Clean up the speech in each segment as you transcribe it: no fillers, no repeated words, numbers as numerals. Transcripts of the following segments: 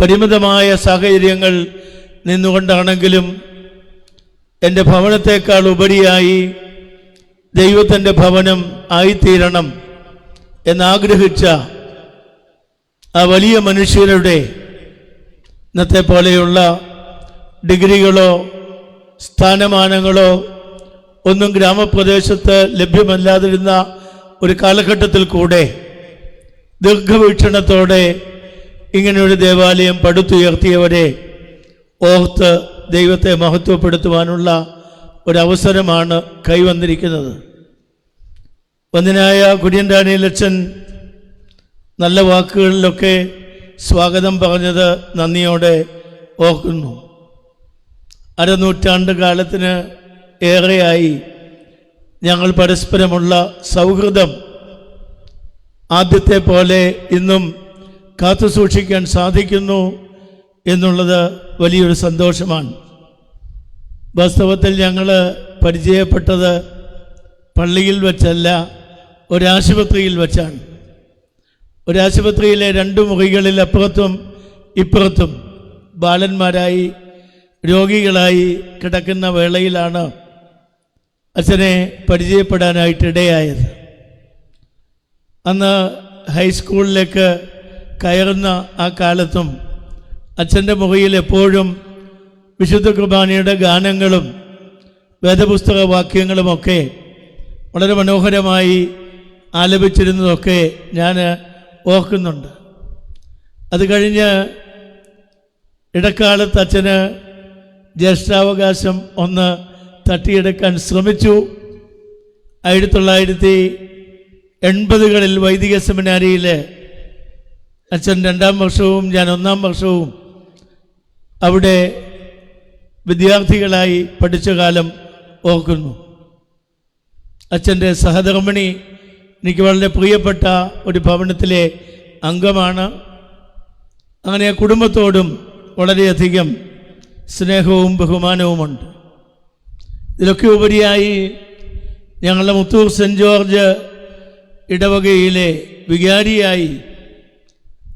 പരിമിതമായ സാഹചര്യങ്ങൾ നിന്നുകൊണ്ടാണെങ്കിലും എൻ്റെ ഭവനത്തേക്കാൾ ഉപരിയായി ദൈവത്തിൻ്റെ ഭവനം ആയിത്തീരണം എന്നാഗ്രഹിച്ച ആ വലിയ മനുഷ്യരുടെ ഇന്നത്തെ പോലെയുള്ള ഡിഗ്രികളോ സ്ഥാനമാനങ്ങളോ ഒന്നും ഗ്രാമപ്രദേശത്ത് ലഭ്യമല്ലാതിരുന്ന ഒരു കാലഘട്ടത്തിൽ കൂടെ ദീർഘവീക്ഷണത്തോടെ ഇങ്ങനെയൊരു ദേവാലയം പടുത്തുയർത്തിയവരെ ഓർത്ത് ദൈവത്തെ മഹത്വപ്പെടുത്തുവാനുള്ള ഒരവസരമാണ് കൈവന്നിരിക്കുന്നത്. വന്ദനായ കുര്യൻ ഡാനിയേൽ അച്ഛൻ നല്ല വാക്കുകളിലൊക്കെ സ്വാഗതം പറഞ്ഞത് നന്ദിയോടെ ഓർക്കുന്നു. അരനൂറ്റാണ്ട് കാലത്തിന് ഏറെയായി ഞങ്ങൾ പരസ്പരമുള്ള സൗഹൃദം ആദ്യത്തെ പോലെ ഇന്നും കാത്തുസൂക്ഷിക്കാൻ സാധിക്കുന്നു എന്നുള്ളത് വലിയൊരു സന്തോഷമാണ്. വാസ്തവത്തിൽ ഞങ്ങൾ പരിചയപ്പെട്ടത് പള്ളിയിൽ വെച്ചല്ല, ഒരാശുപത്രിയിൽ വെച്ചാണ്. ഒരാശുപത്രിയിലെ 2 മുറികളിൽ അപ്പുറത്തും ഇപ്പുറത്തും ബാലന്മാരായി രോഗികളായി കിടക്കുന്ന വേളയിലാണ് അച്ഛനെ പരിചയപ്പെടാനായിട്ടിടയായത്. അന്ന് ഹൈസ്കൂളിലേക്ക് കയറുന്ന ആ കാലത്തും അച്ഛൻ്റെ മുറിയിൽ എപ്പോഴും വിശുദ്ധ കുർബാനയുടെ ഗാനങ്ങളും വേദപുസ്തക വാക്യങ്ങളുമൊക്കെ വളരെ മനോഹരമായി ആലപിച്ചിരുന്നതൊക്കെ ഞാൻ ഓർക്കുന്നുണ്ട്. അത് കഴിഞ്ഞ് ഇടക്കാലത്ത് അച്ഛന് ജ്യേഷ്ഠാവകാശം ഒന്ന് തട്ടിയെടുക്കാൻ ശ്രമിച്ചു. 1980കളിൽ വൈദിക സെമിനാരിയിൽ അച്ഛൻ 2ാം വർഷവും ഞാൻ 1ാം വർഷവും അവിടെ വിദ്യാർത്ഥികളായി പഠിച്ച കാലം ഓർക്കുന്നു. അച്ഛൻ്റെ സഹധർമ്മിണി എനിക്ക് വളരെ പ്രിയപ്പെട്ട ഒരു ഭവനത്തിലെ അംഗമാണ്. അങ്ങനെ കുടുംബത്തോടും വളരെയധികം സ്നേഹവും ബഹുമാനവുമുണ്ട്. ഇതിലൊക്കെ ഉപരിയായി ഞങ്ങളുടെ മുത്തൂർ സെൻറ്റ് ജോർജ് ഇടവകയിലെ വികാരിയായി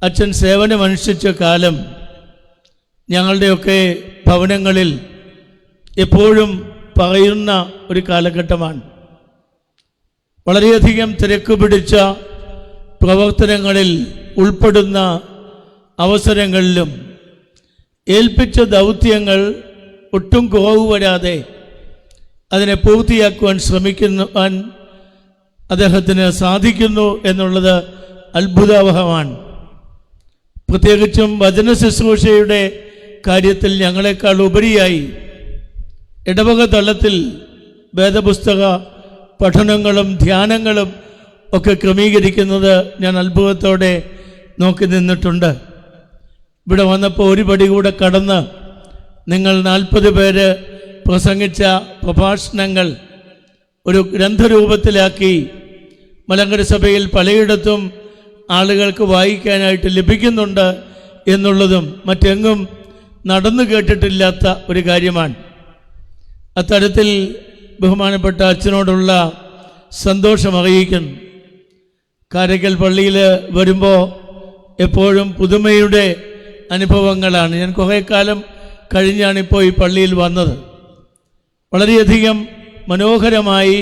അച്ഛൻ സേവനമനുഷ്ഠിച്ച കാലം ഞങ്ങളുടെയൊക്കെ ഭവനങ്ങളിൽ എപ്പോഴും പറയുന്ന ഒരു കാലഘട്ടമാണ്. വളരെയധികം തിരക്ക് പിടിച്ച പ്രവർത്തനങ്ങളിൽ ഉൾപ്പെടുന്ന അവസരങ്ങളിലും ഏൽപ്പിച്ച ദൗത്യങ്ങൾ ഒട്ടും കുറവ് വരാതെ അതിനെ പൂർത്തിയാക്കുവാൻ ശ്രമിക്കുവാൻ അദ്ദേഹത്തിന് സാധിക്കുന്നു എന്നുള്ളത് അത്ഭുതാവഹമാണ്. പ്രത്യേകിച്ചും വചന ശുശ്രൂഷയുടെ കാര്യത്തിൽ ഞങ്ങളെക്കാൾ ഉപരിയായി ഇടവക തലത്തിൽ വേദപുസ്തക പഠനങ്ങളും ധ്യാനങ്ങളും ഒക്കെ ക്രമീകരിക്കുന്നത് ഞാൻ അത്ഭുതത്തോടെ നോക്കി നിന്നിട്ടുണ്ട്. ഇവിടെ വന്നപ്പോൾ ഒരു പടി കൂടെ കടന്ന് നിങ്ങൾ 40 പേര് പ്രസംഗിച്ച പ്രഭാഷണങ്ങൾ ഒരു ഗ്രന്ഥരൂപത്തിലാക്കി മലങ്കര സഭയിൽ പലയിടത്തും ആളുകൾക്ക് വായിക്കാനായിട്ട് ലഭിക്കുന്നുണ്ട് എന്നുള്ളതും മറ്റെങ്ങും നടന്നു കേട്ടിട്ടില്ലാത്ത ഒരു കാര്യമാണ്. അത്തരത്തിൽ ബഹുമാനപ്പെട്ട അച്ഛനോടുള്ള സന്തോഷം അറിയിക്കുന്നു. കാരയ്ക്കൽ പള്ളിയിൽ വരുമ്പോൾ എപ്പോഴും പുതുമയുടെ അനുഭവങ്ങളാണ്. ഞാൻ കുറേ കാലം കഴിഞ്ഞാണിപ്പോൾ ഈ പള്ളിയിൽ വന്നത്. വളരെയധികം മനോഹരമായി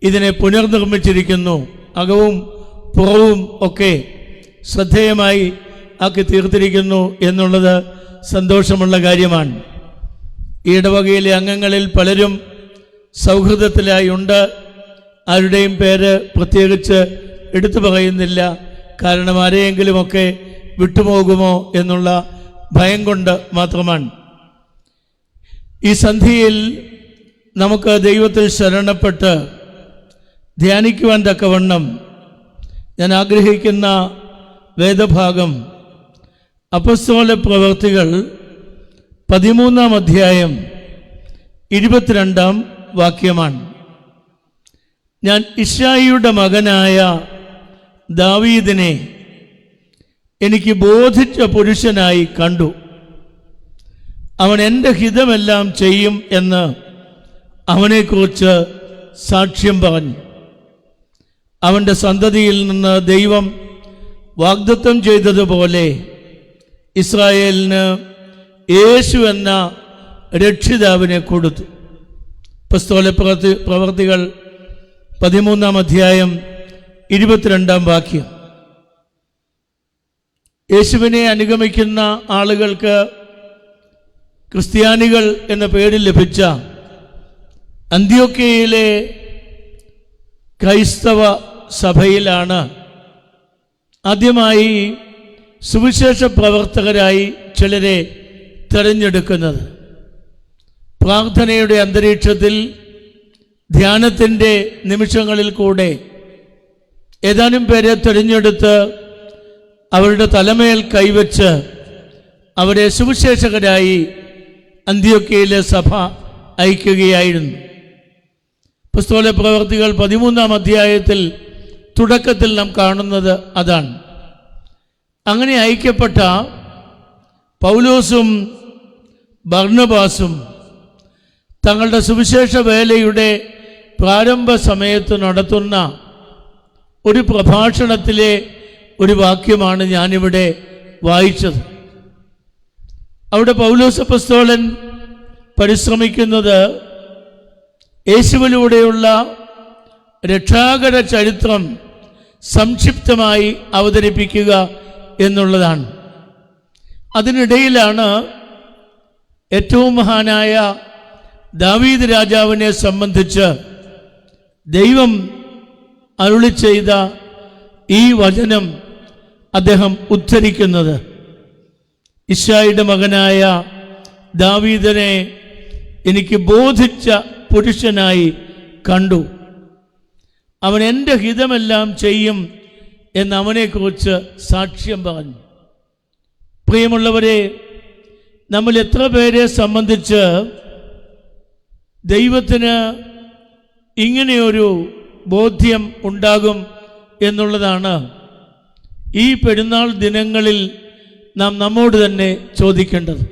ഇതിനെ പുനർനിർമ്മിച്ചിരിക്കുന്നു. അകവും പുറവും ഒക്കെ ശ്രദ്ധേയമായി ആക്കി തീർത്തിരിക്കുന്നു എന്നുള്ളത് സന്തോഷമുള്ള കാര്യമാണ്. ഈ ഇടവകയിലെ അംഗങ്ങളിൽ പലരും സൗഹൃദത്തിലായി ഉണ്ട്. ആരുടെയും പേര് പ്രത്യേകിച്ച് എടുത്തു പറയുന്നില്ല. കാരണം ആരെയെങ്കിലുമൊക്കെ വിട്ടുപോകുമോ എന്നുള്ള ഭയം കൊണ്ട് മാത്രമാണ്. ഈ സന്ധ്യയിൽ നമുക്ക് ദൈവത്തിൽ ശരണപ്പെട്ട് ധ്യാനിക്കുവാൻ തക്കവണ്ണം ഞാൻ ആഗ്രഹിക്കുന്ന വേദഭാഗം അപ്പോസ്തല പ്രവൃത്തികൾ 13-ാം അധ്യായം 22-ാം വാക്യമാണ്. ഞാൻ ഇശ്ശായിയുടെ മകനായ ദാവീദിനെ എനിക്ക് ബോധിച്ച പുരുഷനായി കണ്ടു. അവൻ എൻ്റെ ഹിതമെല്ലാം ചെയ്യും എന്ന് അവനെക്കുറിച്ച് സാക്ഷ്യം പറഞ്ഞു. അവൻ്റെ സന്തതിയിൽ നിന്ന് ദൈവം വാഗ്ദത്തം ചെയ്തതുപോലെ ഇസ്രായേലിന് യേശു എന്ന രക്ഷിതാവിനെ കൊടുത്തു. അപ്പോസ്തല പ്രവർത്തികൾ 13-ാം അധ്യായം 22-ാം വാക്യം. യേശുവിനെ അനുഗമിക്കുന്ന ആളുകൾക്ക് ക്രിസ്ത്യാനികൾ എന്ന പേര് ലഭിച്ച അന്ത്യോക്യയിലെ ക്രൈസ്തവ സഭയിലാണ് ആദ്യമായി സുവിശേഷ പ്രവർത്തകരായി ചിലരെ തിരഞ്ഞെടുക്കുന്നത്. പ്രാർത്ഥനയുടെ അന്തരീക്ഷത്തിൽ ധ്യാനത്തിൻ്റെ നിമിഷങ്ങളിൽ കൂടെ ഏതാനും പേരെ തിരഞ്ഞെടുത്ത് അവരുടെ തലമേൽ കൈവച്ച് അവരെ സുവിശേഷകരായി അന്ത്യോക്യയിലെ സഭ അയക്കുകയായിരുന്നു. അപ്പോസ്തല പ്രവർത്തികൾ 13-ാം അധ്യായത്തിൽ തുടക്കത്തിൽ നാം കാണുന്നത് അതാണ്. അങ്ങനെ അയക്കപ്പെട്ട പൗലോസും ബർന്നബാസും തങ്ങളുടെ സുവിശേഷ വേലയുടെ പ്രാരംഭ സമയത്ത് നടത്തുന്ന ഒരു പ്രഭാഷണത്തിലെ ഒരു വാക്യമാണ് ഞാനിവിടെ വായിച്ചത്. അവിടെ പൗലോസ് അപ്പോസ്തലൻ പരിശ്രമിക്കുന്നത് യേശുവിലൂടെയുള്ള രക്ഷാകര ചരിത്രം സംക്ഷിപ്തമായി അവതരിപ്പിക്കുക എന്നുള്ളതാണ്. അതിനിടയിലാണ് ഏറ്റവും മഹാനായ ദാവീദ് രാജാവിനെ സംബന്ധിച്ച് ദൈവം അരുളി ചെയ്ത ഈ വചനം അദ്ദേഹം ഉദ്ധരിക്കുന്നത്. ഇശ്ശായിയുടെ മകനായ ദാവീദിനെ എനിക്ക് ബോധിച്ച പുരുഷനായി കണ്ടു. അവൻ എൻ്റെ ഹിതമെല്ലാം ചെയ്യും എന്ന് അവനെക്കുറിച്ച് സാക്ഷ്യം പറഞ്ഞു. പ്രിയമുള്ളവരെ, നമ്മൾ എത്ര പേരെ സംബന്ധിച്ച് ദൈവത്തിന് ഇങ്ങനെയൊരു ബോധ്യം ഉണ്ടാകും എന്നുള്ളതാണ് ഈ പെരുന്നാൾ ദിനങ്ങളിൽ നാം നമ്മോട് തന്നെ ചോദിക്കേണ്ടത്.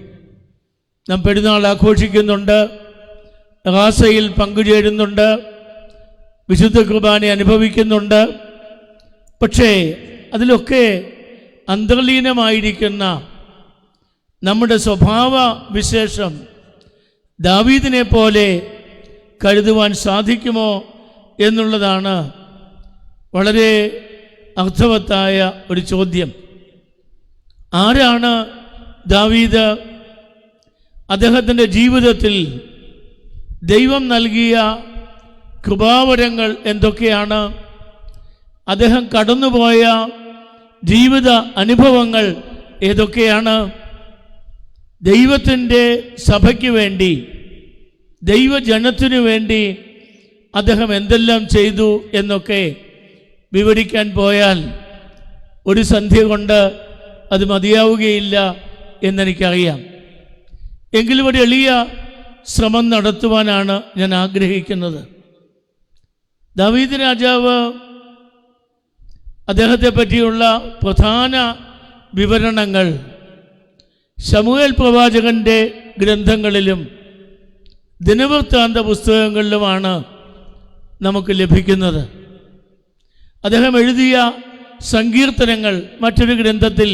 നാം പെരുന്നാൾ ആഘോഷിക്കുന്നുണ്ട്, റാസയിൽ പങ്കുചേരുന്നുണ്ട്, വിശുദ്ധ കുർബാന അനുഭവിക്കുന്നുണ്ട്. പക്ഷേ അതിലൊക്കെ അന്തർലീനമായിരിക്കുന്ന നമ്മുടെ സ്വഭാവ വിശേഷം ദാവീദിനെ പോലെ കരുതുവാൻ സാധിക്കുമോ എന്നുള്ളതാണ് വളരെ അർത്ഥവത്തായ ഒരു ചോദ്യം. ആരാണ് ദാവീദ്? അദ്ദേഹത്തിൻ്റെ ജീവിതത്തിൽ ദൈവം നൽകിയ കൃപാവരങ്ങൾ എന്തൊക്കെയാണ്? അദ്ദേഹം കടന്നുപോയ ജീവിത അനുഭവങ്ങൾ ഏതൊക്കെയാണ്? ദൈവത്തിൻ്റെ സഭയ്ക്ക് വേണ്ടി, ദൈവജനത്തിനു വേണ്ടി അദ്ദേഹം എന്തെല്ലാം ചെയ്തു എന്നൊക്കെ വിവരിക്കാൻ പോയാൽ ഒരു സന്ധ്യ കൊണ്ട് അത് മതിയാവുകയില്ല എന്നെനിക്കറിയാം. എങ്കിലും ഒരു എളിയ ശ്രമം നടത്തുവാനാണ് ഞാൻ ആഗ്രഹിക്കുന്നത്. ദാവീദ് രാജാവ് അദ്ദേഹത്തെ പറ്റിയുള്ള പ്രധാന വിവരണങ്ങൾ ശമൂവേൽ പ്രവാചകൻ്റെ ഗ്രന്ഥങ്ങളിലും ദിനവൃത്താന്ത പുസ്തകങ്ങളിലുമാണ് നമുക്ക് ലഭിക്കുന്നത്. അദ്ദേഹം എഴുതിയ സങ്കീർത്തനങ്ങൾ മറ്റൊരു ഗ്രന്ഥത്തിൽ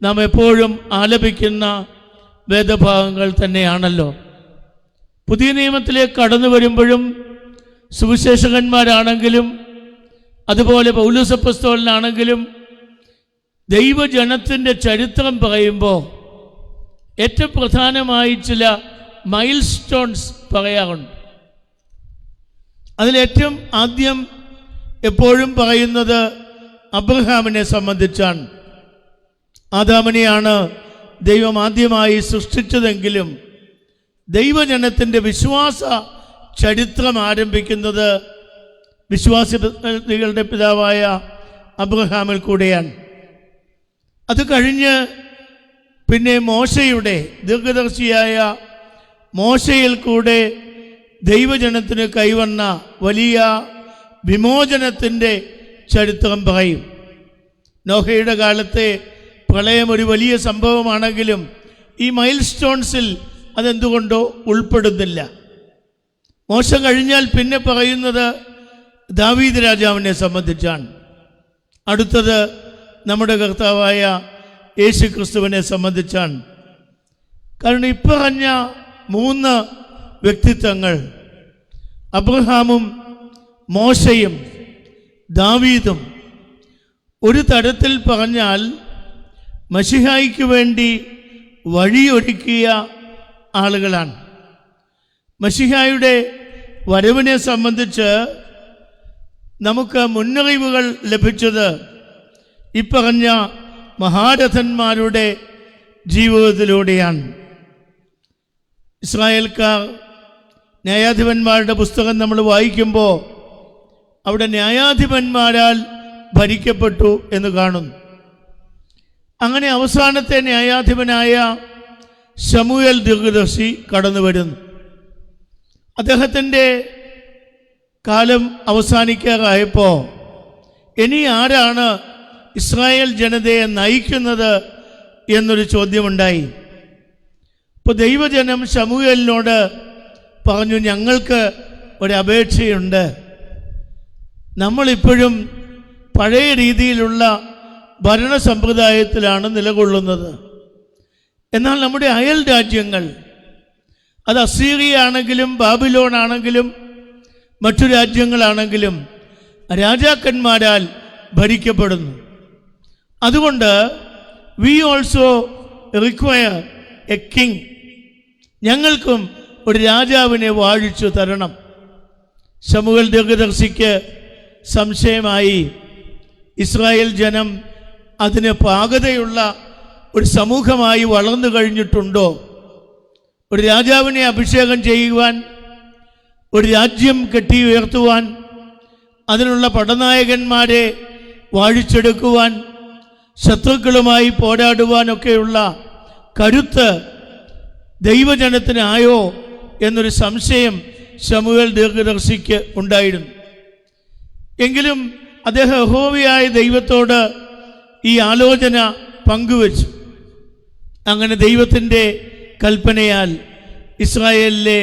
നാം എപ്പോഴും ആലപിക്കുന്ന വേദഭാഗങ്ങൾ തന്നെയാണല്ലോ. പുതിയ നിയമത്തിലേക്ക് കടന്നു വരുമ്പോഴും സുവിശേഷകന്മാരാണെങ്കിലും അതുപോലെ പൗലോസ് അപ്പോസ്തലനാണെങ്കിലും ദൈവജനത്തിൻ്റെ ചരിത്രം പറയുമ്പോൾ ഏറ്റവും പ്രധാനമായി ചില മൈൽ സ്റ്റോൺസ് പറയാറുണ്ട്. അതിലേറ്റവും ആദ്യം എപ്പോഴും പറയുന്നത് അബ്രഹാമിനെ സംബന്ധിച്ചാണ്. ആദാമിനെയാണ് ദൈവം ആദ്യമായി സൃഷ്ടിച്ചതെങ്കിലും ദൈവജനത്തിൻ്റെ വിശ്വാസ ചരിത്രം ആരംഭിക്കുന്നത് വിശ്വാസികളുടെ പിതാവായ അബ്രഹാമിൽ കൂടെയാണ്. അത് കഴിഞ്ഞ് പിന്നെ മോശയുടെ ദീർഘദർശിയായ മോശയിൽ കൂടെ ദൈവജനത്തിന് കൈവന്ന വലിയ വിമോചനത്തിൻ്റെ ചരിത്രം പറയും. നോഹയുടെ കാലത്തെ പ്രളയം ഒരു വലിയ സംഭവമാണെങ്കിലും ഈ മൈൽ സ്റ്റോൺസിൽ അതെന്തുകൊണ്ടോ ഉൾപ്പെടുന്നില്ല. മോശ കഴിഞ്ഞാൽ പിന്നെ പറയുന്നത് ദാവീദ് രാജാവിനെ സംബന്ധിച്ചാണ്. അടുത്തത് നമ്മുടെ കർത്താവായ യേശു ക്രിസ്തുവിനെ സംബന്ധിച്ചാണ്. കാരണം ഇപ്പറഞ്ഞ 3 വ്യക്തിത്വങ്ങൾ, അബ്രഹാമും മോശയും ദാവീദും, ഒരു തരത്തിൽ പറഞ്ഞാൽ മശിഹായ്ക്ക് വേണ്ടി വഴിയൊരുക്കിയ ആളുകളാണ്. മശിഹായുടെ വരവിനെ സംബന്ധിച്ച് നമുക്ക് മുന്നറിവുകൾ ലഭിച്ചത് ഇപ്പറഞ്ഞ മഹാരഥന്മാരുടെ ജീവിതത്തിലൂടെയാണ്. ഇസ്രായേൽക്കാർ ന്യായാധിപന്മാരുടെ പുസ്തകം നമ്മൾ വായിക്കുമ്പോൾ അവിടെ ന്യായാധിപന്മാരാൽ ഭരിക്കപ്പെട്ടു എന്ന് കാണുന്നു. അങ്ങനെ അവസാനത്തെ ന്യായാധിപനായ ശമൂവേൽ ദീർഘദർശി കടന്നു വരുന്നു. അദ്ദേഹത്തിൻ്റെ കാലം അവസാനിക്കാറായപ്പോൾ ഇനി ആരാണ് ഇസ്രായേൽ ജനതയെ നയിക്കുന്നത് എന്നൊരു ചോദ്യമുണ്ടായി. അപ്പോൾ ദൈവജനം ശമൂവേലിനോട് പറഞ്ഞു, ഞങ്ങൾക്ക് ഒരപേക്ഷയുണ്ട്. നമ്മളിപ്പോഴും പഴയ രീതിയിലുള്ള ഭരണ സമ്പ്രദായത്തിലാണ് നിലകൊള്ളുന്നത്. എന്നാൽ നമ്മുടെ അയൽ രാജ്യങ്ങൾ, അത് അസീറിയ ആണെങ്കിലും ബാബിലോൺ ആണെങ്കിലും മറ്റു രാജ്യങ്ങളാണെങ്കിലും രാജാക്കന്മാരാൽ ഭരിക്കപ്പെടുന്നു. അതുകൊണ്ട് we also require A king, ഞങ്ങൾക്കും ഒരു രാജാവിനെ വാഴിച്ചു തരണം. ശമൂവേൽ ദീർഘദർശിക്ക് സംശയമായി. ഇസ്രായേൽ ജനം അതിന് പാകതയുള്ള ഒരു സമൂഹമായി വളർന്നു കഴിഞ്ഞിട്ടുണ്ടോ? ഒരു രാജാവിനെ അഭിഷേകം ചെയ്യുവാൻ, ഒരു രാജ്യം കെട്ടിയുയർത്തുവാൻ, അതിനുള്ള പടനായകന്മാരെ വാഴിച്ചെടുക്കുവാൻ, ശത്രുക്കളുമായി പോരാടുവാനൊക്കെയുള്ള കരുത്ത് ദൈവജനത്തിനായോ എന്നൊരു സംശയം ശമൂവേൽ ദീർഘദർശിക്ക് ഉണ്ടായിരുന്നു. എങ്കിലും അദ്ദേഹം യഹോവയായ ദൈവത്തോട് ഈ ആലോചന പങ്കുവച്ചു. അങ്ങനെ ദൈവത്തിൻ്റെ കൽപ്പനയാൽ ഇസ്രായേലിലെ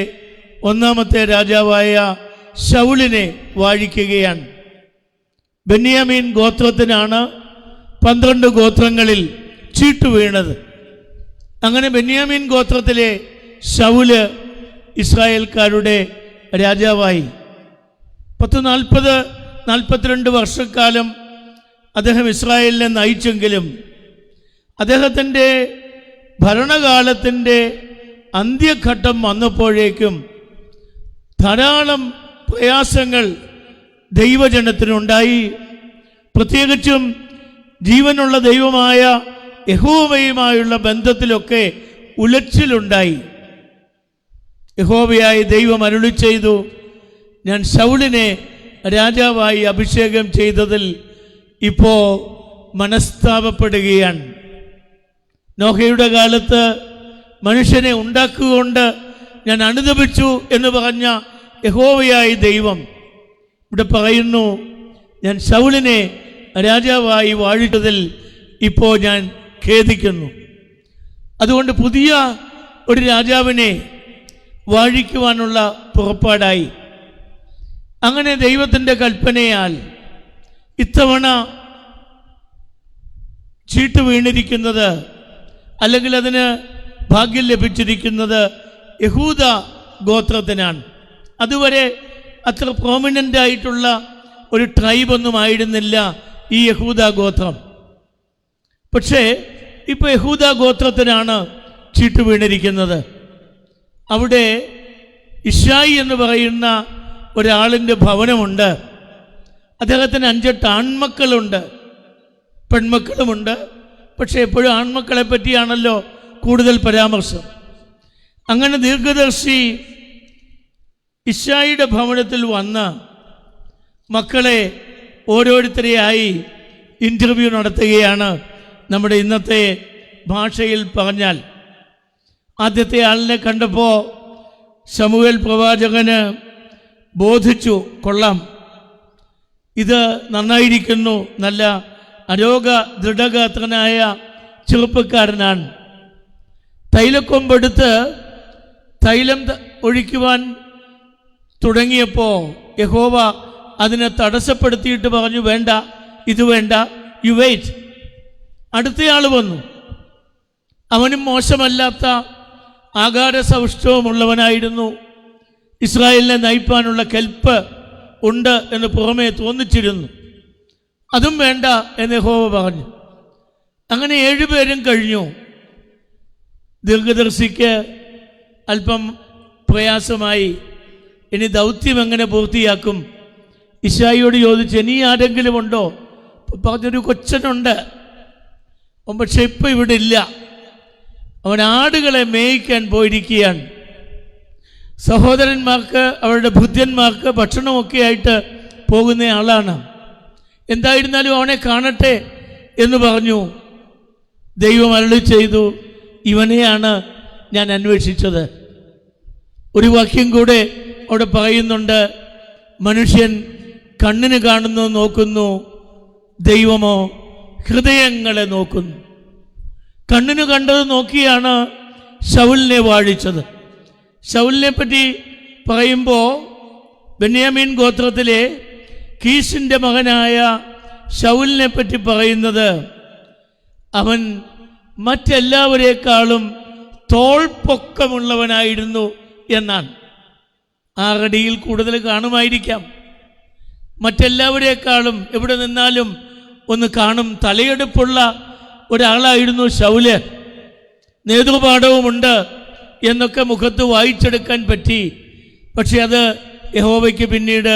1ാമത്തെ രാജാവായ ശൗലിനെ വാഴിക്കുകയാണ്. ബെന്യാമീൻ ഗോത്രത്തിനാണ് 12 ഗോത്രങ്ങളിൽ ചീട്ടു വീണത്. അങ്ങനെ ബെന്യാമീൻ ഗോത്രത്തിലെ ശൗല് ഇസ്രായേൽക്കാരുടെ രാജാവായി. 42 വർഷക്കാലം അദ്ദേഹം ഇസ്രായേലിനെ നയിച്ചെങ്കിലും അദ്ദേഹത്തിൻ്റെ ഭരണകാലത്തിൻ്റെ അന്ത്യഘട്ടം വന്നപ്പോഴേക്കും ധാരാളം പ്രയാസങ്ങൾ ദൈവജനത്തിനുണ്ടായി. പ്രത്യേകിച്ചും ജീവനുള്ള ദൈവമായ യഹോവയുമായുള്ള ബന്ധത്തിലൊക്കെ ഉലച്ചിലുണ്ടായി. യഹോവയായ ദൈവം അരുളി ചെയ്തു, ഞാൻ ശൗലിനെ രാജാവായി അഭിഷേകം ചെയ്തതിൽ ഇപ്പോൾ മനസ്താപപ്പെടുകയാണ്. നോഹയുടെ കാലത്ത് മനുഷ്യനെ ഉണ്ടാക്കുകൊണ്ട് ഞാൻ അനുതപിച്ചു എന്ന് പറഞ്ഞ യഹോവയായ ദൈവം ഇവിടെ പറയുന്നു, ഞാൻ ശൗലിനെ രാജാവായി വാഴിച്ചതിൽ ഇപ്പോൾ ഞാൻ ഖേദിക്കുന്നു. അതുകൊണ്ട് പുതിയ ഒരു രാജാവിനെ വാഴിക്കുവാനുള്ള പുറപ്പാടായി. അങ്ങനെ ദൈവത്തിൻ്റെ കൽപ്പനയാൽ ഇത്തവണ ചീട്ട് വീണിരിക്കുന്നത്, അല്ലെങ്കിൽ അതിന് ഭാഗ്യം ലഭിച്ചിരിക്കുന്നത് യഹൂദ ഗോത്രത്തിനാണ്. അതുവരെ അത്ര പ്രോമിനൻ്റ് ആയിട്ടുള്ള ഒരു ട്രൈബൊന്നും ആയിരുന്നില്ല ഈ യഹൂദ ഗോത്രം. പക്ഷേ ഇപ്പോൾ യഹൂദ ഗോത്രത്തിനാണ് ചീട്ട് വീണിരിക്കുന്നത്. അവിടെ ഇശായി എന്ന് പറയുന്ന ഒരാളിൻ്റെ ഭവനമുണ്ട്. അദ്ദേഹത്തിന് 5-8 ആൺമക്കളുണ്ട്, പെൺമക്കളുമുണ്ട്. പക്ഷേ എപ്പോഴും ആൺമക്കളെ പറ്റിയാണല്ലോ കൂടുതൽ പരാമർശം. അങ്ങനെ ദീർഘദർശി ഇശായിയുടെ ഭവനത്തിൽ വന്ന് മക്കളെ ഓരോരുത്തരെയായി ഇൻ്റർവ്യൂ നടത്തുകയാണ്. നമ്മുടെ ഇന്നത്തെ ഭാഷയിൽ പറഞ്ഞാൽ, ആദ്യത്തെ ആളിനെ കണ്ടപ്പോൾ ശമൂവേൽ പ്രവാചകന് ബോധിച്ചു, കൊള്ളാം, ഇത് നന്നായിരിക്കുന്നു, നല്ല അരോഗ ദൃഢഗാത്രനായ ചെറുപ്പക്കാരനാണ്. തൈലക്കൊമ്പെടുത്ത് തൈലം ഒഴിക്കുവാൻ തുടങ്ങിയപ്പോൾ യഹോവ അതിനെ തടസ്സപ്പെടുത്തിയിട്ട് പറഞ്ഞു, വേണ്ട, ഇത് വേണ്ട, യു വെയിറ്റ്. അടുത്തയാൾ വന്നു, അവനും മോശമല്ലാത്ത ആകാര സൗഷ്ഠവമുള്ളവനായിരുന്നു. ഇസ്രായേലിനെ നയിപ്പാനുള്ള കെൽപ്പ് ഉണ്ട് എന്ന് പുറമേ തോന്നിച്ചിരുന്നു. അതും വേണ്ട എന്ന് യഹോവ പറഞ്ഞു. അങ്ങനെ 7 പേരും കഴിഞ്ഞു. ദീർഘദർശിക്ക് അല്പം പ്രയാസമായി. ഇനി ദൗത്യം എങ്ങനെ പൂർത്തിയാക്കും? ഇശായിയോട് ചോദിച്ചു, ഇനി ആരെങ്കിലും ഉണ്ടോ? പറഞ്ഞൊരു കൊച്ചനുണ്ട്, പക്ഷെ ഇപ്പം ഇവിടെ ഇല്ല. അവൻ ആടുകളെ മേയിക്കാൻ പോയിരിക്കുകയാണ്. സഹോദരന്മാർക്ക് അവരുടെ ഭൃത്യന്മാർക്ക് ഭക്ഷണമൊക്കെ ആയിട്ട് പോകുന്ന ആളാണ്. എന്തായിരുന്നാലും അവനെ കാണട്ടെ എന്ന് പറഞ്ഞു. ദൈവം അരുളി ചെയ്തു, ഇവനെയാണ് ഞാൻ അന്വേഷിച്ചത്. ഒരു വാക്യം കൂടെ അവിടെ പറയുന്നുണ്ട്, മനുഷ്യൻ കണ്ണിന് കാണുന്നു നോക്കുന്നു, ദൈവമോ ഹൃദയങ്ങളെ നോക്കുന്നു. കണ്ണിന് കണ്ടത് നോക്കിയാണ് ശൗലിനെ വാഴിച്ചത്. ശൗലിനെ പറ്റി പറയുമ്പോൾ ബെന്യാമീൻ ഗോത്രത്തിലെ കീശിൻ്റെ മകനായ ശൗലിനെ പറ്റി പറയുന്നത്, അവൻ മറ്റെല്ലാവരേക്കാളും തോൾപ്പൊക്കമുള്ളവനായിരുന്നു എന്നാണ്. 6 അടിയിൽ കൂടുതൽ കാണുമായിരിക്കാം. മറ്റെല്ലാവരേക്കാളും എവിടെ നിന്നാലും ഒന്ന് കാണും. തലയെടുപ്പുള്ള ഒരാളായിരുന്നു ശൗല്. നേതൃപാഠവുമുണ്ട് എന്നൊക്കെ മുഖത്ത് വായിച്ചെടുക്കാൻ പറ്റി. പക്ഷെ അത് യഹോവയ്ക്ക് പിന്നീട്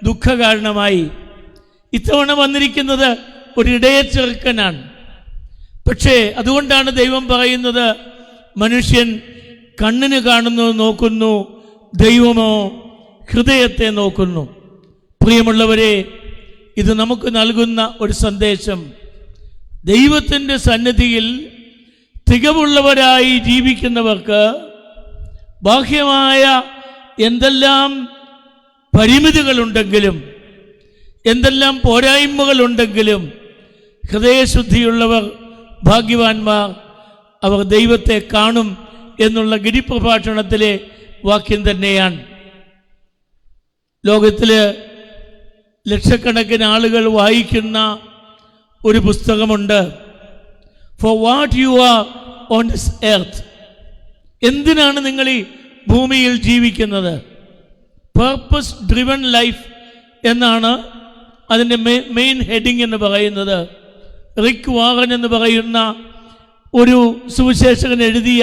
ദുഃഖകാരണമായി. ഇത്തവണ വന്നിരിക്കുന്നത് ഒരു ഇടയച്ചെറുക്കനാണ്. പക്ഷേ അതുകൊണ്ടാണ് ദൈവം പറയുന്നത്, മനുഷ്യൻ കണ്ണിന് കാണുന്നത് നോക്കുന്നു, ദൈവമോ ഹൃദയത്തെ നോക്കുന്നു. പ്രിയമുള്ളവരെ, ഇത് നമുക്ക് നൽകുന്ന ഒരു സന്ദേശം, ദൈവത്തിൻ്റെ സന്നിധിയിൽ തികവുള്ളവരായി ജീവിക്കുന്നവർക്ക് ബാഹ്യമായ എന്തെല്ലാം പരിമിതികളുണ്ടെങ്കിലും എന്തെല്ലാം പോരായ്മകളുണ്ടെങ്കിലും ഹൃദയശുദ്ധിയുള്ളവർ ഭാഗ്യവാന്മാർ, അവർ ദൈവത്തെ കാണും എന്നുള്ള ഗിരിപ്രഭാഷണത്തിലെ വാക്യം തന്നെയാണ്. ലോകത്തിൽ ലക്ഷക്കണക്കിന് ആളുകൾ വായിക്കുന്ന ഒരു പുസ്തകമുണ്ട്, for what you are on this earth. എന്തിനാണ് നിങ്ങൾ ഈ ഭൂമിയിൽ ജീവിക്കുന്നത്? പർപ്പസ് ഡ്രിവൺ ലൈഫ് എന്നാണ് അതിൻ്റെ മെയിൻ ഹെഡിങ് എന്ന് പറയുന്നത്. റിക് വാറൻ എന്ന് പറയുന്ന ഒരു സുവിശേഷകൻ എഴുതിയ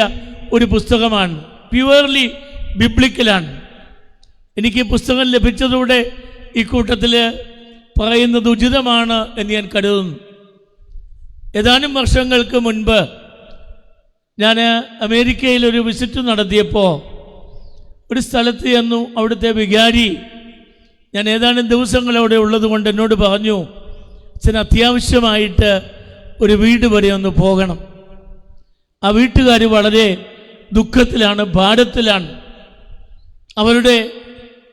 ഒരു പുസ്തകമാണ്. പ്യുവർലി ബിബ്ലിക്കലാണ്. എനിക്ക് പുസ്തകം ലഭിച്ചതോടെ ഈ കൂട്ടത്തിൽ പറയുന്നത് ഉചിതമാണ് എന്ന് ഞാൻ കരുതുന്നു. ഏതാനും വർഷങ്ങൾക്ക് മുൻപ് ഞാൻ അമേരിക്കയിൽ ഒരു വിസിറ്റ് നടത്തിയപ്പോൾ ഒരു സ്ഥലത്ത് ചെന്നു. അവിടുത്തെ വികാരി, ഞാൻ ഏതാനും ദിവസങ്ങൾ അവിടെ ഉള്ളത് കൊണ്ട് എന്നോട് പറഞ്ഞു, അച്ഛൻ അത്യാവശ്യമായിട്ട് ഒരു വീട് വരെ ഒന്ന് പോകണം. ആ വീട്ടുകാർ വളരെ ദുഃഖത്തിലാണ്, ഭാരത്തിലാണ്. അവരുടെ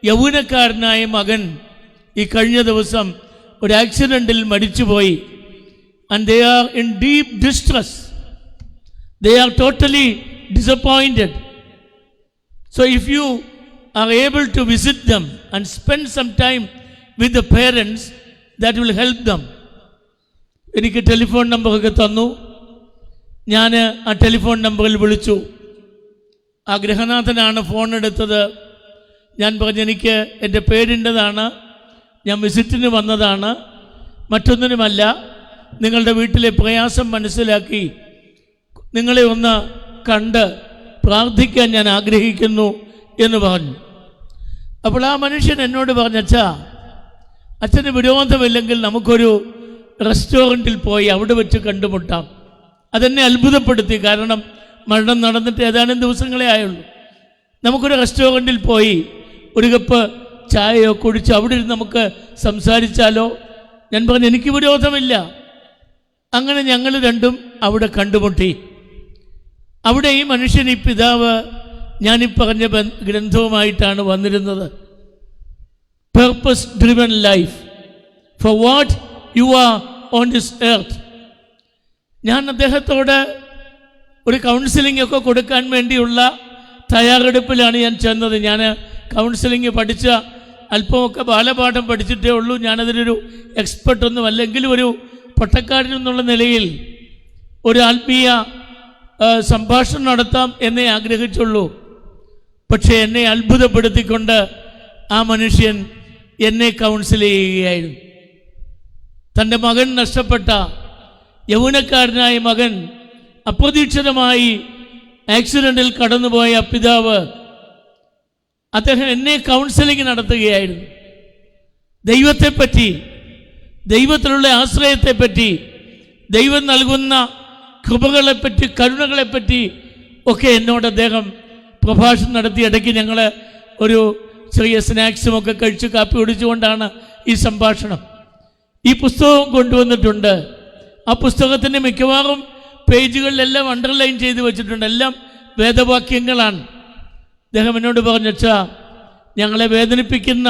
യൗവനക്കാരനായ മകൻ ഈ കഴിഞ്ഞ ദിവസം ഒരു ആക്സിഡൻറ്റിൽ മരിച്ചുപോയി. And they are in deep distress. They are totally disappointed. So if you are able to visit them and spend some time with the parents, that will help them. എനിക്ക് ടെലിഫോൺ നമ്പറൊക്കെ തന്നു. ഞാൻ ആ ടെലിഫോൺ നമ്പറിൽ വിളിച്ചു. ആ ഗൃഹനാഥനാണ് phone എടുത്തത്. ഞാൻ പറഞ്ഞു, എനിക്ക് എൻ്റെ പേരിൻ്റെതാണ്, ഞാൻ വിസിറ്റിന് വന്നതാണ്, മറ്റൊന്നിനുമല്ല. നിങ്ങളുടെ വീട്ടിലെ പ്രയാസം മനസ്സിലാക്കി നിങ്ങളെ ഒന്ന് കണ്ട് പ്രാർത്ഥിക്കാൻ ഞാൻ ആഗ്രഹിക്കുന്നു എന്ന് പറഞ്ഞു. അപ്പോൾ ആ മനുഷ്യൻ എന്നോട് പറഞ്ഞു, അച്ഛന് വിരോധമില്ലെങ്കിൽ നമുക്കൊരു റെസ്റ്റോറൻറ്റിൽ പോയി അവിടെ വെച്ച് കണ്ടുമുട്ടാം. അതെന്നെ അത്ഭുതപ്പെടുത്തി. കാരണം മരണം നടന്നിട്ട് ഏതാനും ദിവസങ്ങളേ ആയുള്ളൂ. നമുക്കൊരു റെസ്റ്റോറൻറ്റിൽ പോയി ഒരു കപ്പ് ചായയോ കുടിച്ച് അവിടെ ഇരുന്ന് നമുക്ക് സംസാരിച്ചാലോ? ഞാൻ പറഞ്ഞു, എനിക്ക് വിരോധമില്ല. അങ്ങനെ ഞങ്ങൾ രണ്ടും അവിടെ കണ്ടുമുട്ടി. അവിടെ ഈ മനുഷ്യൻ, ഈ പിതാവ്, ഞാനീ പറഞ്ഞ ഗ്രന്ഥവുമായിട്ടാണ് വന്നിരുന്നത്. Purpose driven life, for what you are on this earth. ഞാൻ അദ്ദേഹത്തോട് ഒരു കൗൺസിലിംഗ് ഒക്കെ കൊടുക്കാൻ വേണ്ടിയുള്ള തയ്യാറെടുപ്പിലാണ് ഞാൻ ചെന്നത്. ഞാൻ കൗൺസിലിംഗ് പഠിച്ച അല്പമൊക്കെ ബാലപാഠം പഠിച്ചിട്ടേ ഉള്ളൂ. ഞാനതിലൊരു എക്സ്പെർട്ടൊന്നും അല്ലെങ്കിലും ഒരു പട്ടക്കാരൻ എന്നുള്ള നിലയിൽ ഒരു ആത്മീയ സംഭാഷണം നടത്താം എന്നേ ആഗ്രഹിച്ചുള്ളൂ. പക്ഷേ എന്നെ അത്ഭുതപ്പെടുത്തിക്കൊണ്ട് ആ മനുഷ്യൻ എന്നെ കൗൺസിൽ ചെയ്യുകയായിരുന്നു. തൻ്റെ മകൻ നഷ്ടപ്പെട്ട യൗവനക്കാരനായ മകൻ അപ്രതീക്ഷിതമായി ആക്സിഡൻറ്റിൽ കടന്നുപോയ പിതാവ്, അദ്ദേഹം എന്നെ കൗൺസിലിംഗ് നടത്തുകയായിരുന്നു. ദൈവത്തെപ്പറ്റി, ദൈവത്തിലുള്ള ആശ്രയത്തെപ്പറ്റി, ദൈവം നൽകുന്ന കൃപകളെപ്പറ്റി, കരുണകളെപ്പറ്റി ഒക്കെ എന്നോട് അദ്ദേഹം പ്രഭാഷണം നടത്തി. ഇടയ്ക്ക് ഞങ്ങൾ ഒരു ചെറിയ സ്നാക്സും ഒക്കെ കഴിച്ച് കാപ്പി കുടിച്ചുകൊണ്ടാണ് ഈ സംഭാഷണം. ഈ പുസ്തകം കൊണ്ടുവന്നിട്ടുണ്ട്. ആ പുസ്തകത്തിൻ്റെ മിക്കവാറും പേജുകളിലെല്ലാം അണ്ടർലൈൻ ചെയ്ത് വെച്ചിട്ടുണ്ട്. എല്ലാം വേദവാക്യങ്ങളാണ്. അദ്ദേഹം എന്നോട് പറഞ്ഞാ, ഞങ്ങളെ വേദനിപ്പിക്കുന്ന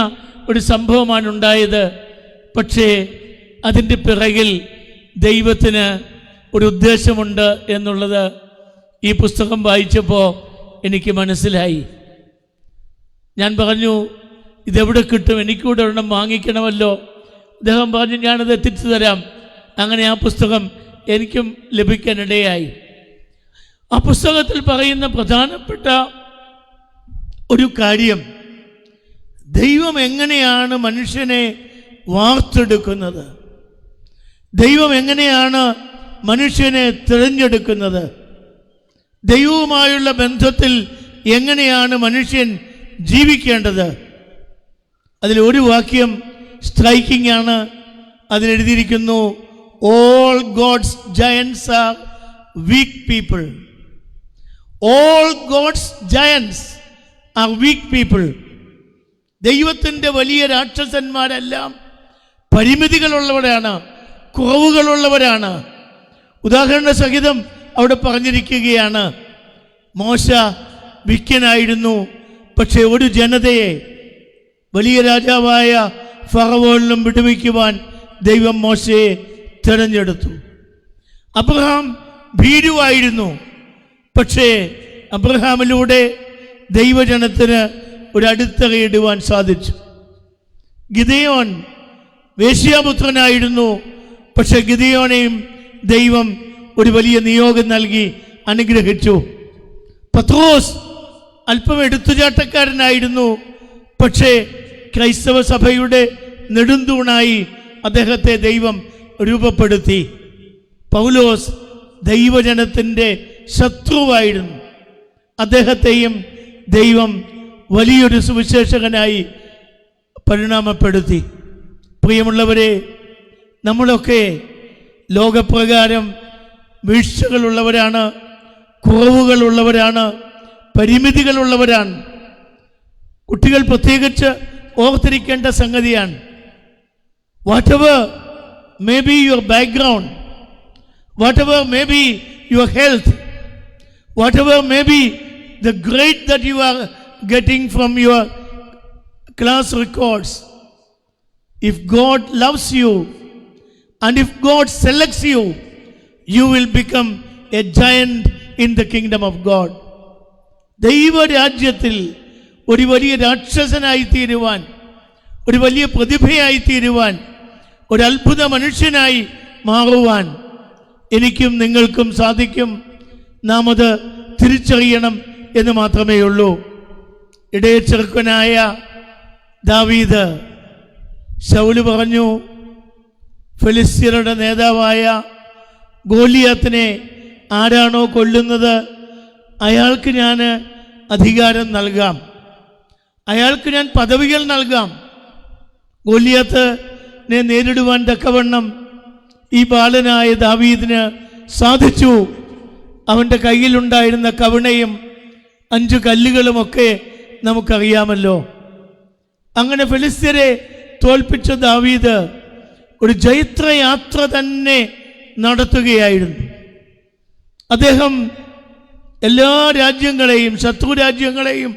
ഒരു സംഭവമാണ് ഉണ്ടായത്, പക്ഷേ അതിൻ്റെ പിറകിൽ ദൈവത്തിന് ഒരു ഉദ്ദേശമുണ്ട് എന്നുള്ളത് ഈ പുസ്തകം വായിച്ചപ്പോൾ എനിക്ക് മനസ്സിലായി. ഞാൻ പറഞ്ഞു, ഇതെവിടെ കിട്ടും, എനിക്കൂടെ ഒരെണ്ണം വാങ്ങിക്കണമല്ലോ. അദ്ദേഹം പറഞ്ഞു, ഞാനത് എത്തിച്ചു തരാം. അങ്ങനെ ആ പുസ്തകം എനിക്കും ലഭിക്കാനിടയായി. ആ പുസ്തകത്തിൽ പറയുന്ന പ്രധാനപ്പെട്ട ഒരു കാര്യം, ദൈവം എങ്ങനെയാണ് മനുഷ്യനെ വാർത്തെടുക്കുന്നത്, ദൈവം എങ്ങനെയാണ് മനുഷ്യനെ തിരഞ്ഞെടുക്കുന്നത്, ദൈവവുമായുള്ള ബന്ധത്തിൽ എങ്ങനെയാണ് മനുഷ്യൻ ജീവിക്കേണ്ടത്. അതിലൊരു വാക്യം സ്ട്രൈക്കിംഗ് ആണ്. അതിലെഴുതിയിരിക്കുന്നു, all gods giants are weak people. All gods giants are weak people. ദൈവത്തിൻ്റെ വലിയ രാക്ഷസന്മാരെല്ലാം പരിമിതികളുള്ളവരാണ്, കുറവുകളുള്ളവരാണ്. ഉദാഹരണ സഹിതം അവിടെ പറഞ്ഞിരിക്കുകയാണ്, മോശ വിക്കനായിരുന്നു, പക്ഷേ ഒരു ജനതയെ വലിയ രാജാവായ ഫറവോനിലും വിടുവിക്കുവാൻ ദൈവം മോശയെ തിരഞ്ഞെടുത്തു. അബ്രഹാം ഭീരുവായിരുന്നു, പക്ഷേ അബ്രഹാമിലൂടെ ദൈവജനത്തിന് ഒരു അടിത്തറയിടുവാൻ സാധിച്ചു. ഗിദെയോൻ വേശ്യാപുത്രനായിരുന്നു, പക്ഷെ ഗിദെയോനെയും ദൈവം ഒരു വലിയ നിയോഗം നൽകി അനുഗ്രഹിച്ചു. പത്രോസ് അല്പം എടുത്തുചാട്ടക്കാരനായിരുന്നു, പക്ഷേ ക്രൈസ്തവ സഭയുടെ നെടുന്തൂണായി അദ്ദേഹത്തെ ദൈവം രൂപപ്പെടുത്തി. പൗലോസ് ദൈവജനത്തിൻ്റെ ശത്രുവായിരുന്നു, അദ്ദേഹത്തെയും ദൈവം വലിയൊരു സുവിശേഷകനായി പരിണാമപ്പെടുത്തി. പ്രിയമുള്ളവരെ, നമ്മളൊക്കെ ലോകപ്രകാരം വീഴ്ചകളുള്ളവരാണ്, കുറവുകളുള്ളവരാണ്, പരിമിതികളുള്ളവരാണ്. കുട്ടികൾ പ്രത്യേകിച്ച് ഓർത്തിരിക്കേണ്ട സംഗതിയാണ്. What ever may be your background, what ever may be your health, what ever may be the grade that you are getting from your class records, if God loves you and if God selects you, you will become a giant in the kingdom of God. ദൈവരാജ്യത്തിൽ ഒരു വലിയ രാക്ഷസനായി തീരുവാൻ, ഒരു വലിയ പ്രതിഭയായി തീരുവാൻ, ഒരു അത്ഭുത മനുഷ്യനായി മാറുവാൻ എനിക്കും നിങ്ങൾക്കും സാധിക്കും. നാം അത് തിരിച്ചറിയണം എന്ന് മാത്രമേ ഉള്ളൂ. ഇടയച്ചെറുക്കനായ ദാവീദ്, ശൗല് പറഞ്ഞു, ഫെലിസ്ത്യരുടെ നേതാവായ ഗോലിയാത്തിനെ ആരാണോ കൊല്ലുന്നത് അയാൾക്ക് ഞാൻ അധികാരം നൽകാം, അയാൾക്ക് ഞാൻ പദവികൾ നൽകാം. ഗോലിയാത്തിനെ നേരിടുവാൻ തക്കവണ്ണം ഈ ബാലനായ ദാവീദിന് സാധിച്ചു. അവൻ്റെ കയ്യിലുണ്ടായിരുന്ന കവിണയും 5 കല്ലുകളുമൊക്കെ നമുക്കറിയാമല്ലോ. അങ്ങനെ ഫെലിസ്ത്യരെ തോൽപ്പിച്ച ദാവീദ് ഒരു ജൈത്രയാത്ര തന്നെ നടത്തുകയായിരുന്നു. അദ്ദേഹം എല്ലാ രാജ്യങ്ങളെയും, ശത്രു രാജ്യങ്ങളെയും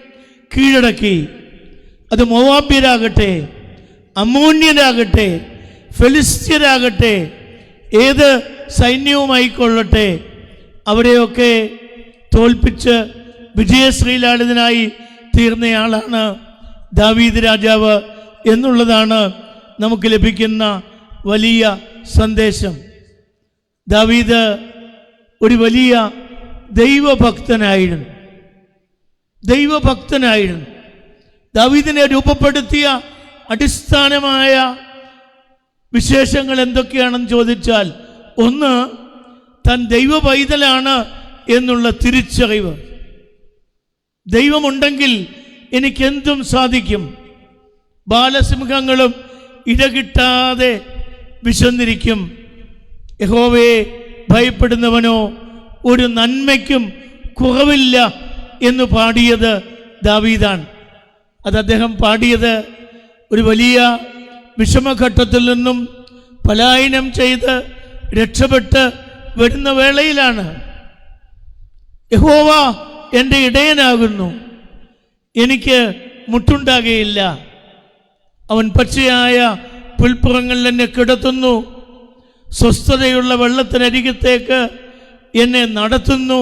കീഴടക്കി. അത് മോവാബ്യരാകട്ടെ, അമ്മോന്യരാകട്ടെ, ഫെലിസ്ത്യരാകട്ടെ, ഏത് സൈന്യവുമായിക്കൊള്ളട്ടെ, അവരെയൊക്കെ തോൽപ്പിച്ച് വിജയശ്രീലാളിതനായി തീർന്നയാളാണ് ദാവീദ് രാജാവ് എന്നുള്ളതാണ് നമുക്ക് ലഭിക്കുന്ന വലിയ സന്ദേശം. ദാവീദ് ഒരു വലിയ ദൈവഭക്തനായിരുന്നു. ദാവീദിനെ രൂപപ്പെടുത്തിയ അടിസ്ഥാനമായ വിശേഷങ്ങൾ എന്തൊക്കെയാണെന്ന് ചോദിച്ചാൽ, ഒന്ന്, താൻ ദൈവ പൈതലാണ് എന്നുള്ള തിരിച്ചറിവ്. ദൈവമുണ്ടെങ്കിൽ എനിക്കെന്തും സാധിക്കും. ബാലസിംഹങ്ങളും ഇരകിട്ടാതെ വിശന്നിരിക്കും. യഹോവയെ ഭയപ്പെടുന്നവനോ ഒരു നന്മയ്ക്കും കുറവില്ല എന്ന് പാടിയത് ദാവീദാണ്. അത് അദ്ദേഹം പാടിയത് ഒരു വലിയ വിഷമഘട്ടത്തിൽ നിന്നും പലായനം ചെയ്ത് രക്ഷപ്പെട്ട് വരുന്ന വേളയിലാണ്. യഹോവ എൻ്റെ ഇടയനാകുന്നു, എനിക്ക് മുട്ടുണ്ടാകുകയില്ല. അവൻ പച്ചയായ പുൽപ്പുറങ്ങളിൽ എന്നെ കിടത്തുന്നു, സ്വസ്ഥതയുള്ള വെള്ളത്തിനരികത്തേക്ക് എന്നെ നടത്തുന്നു,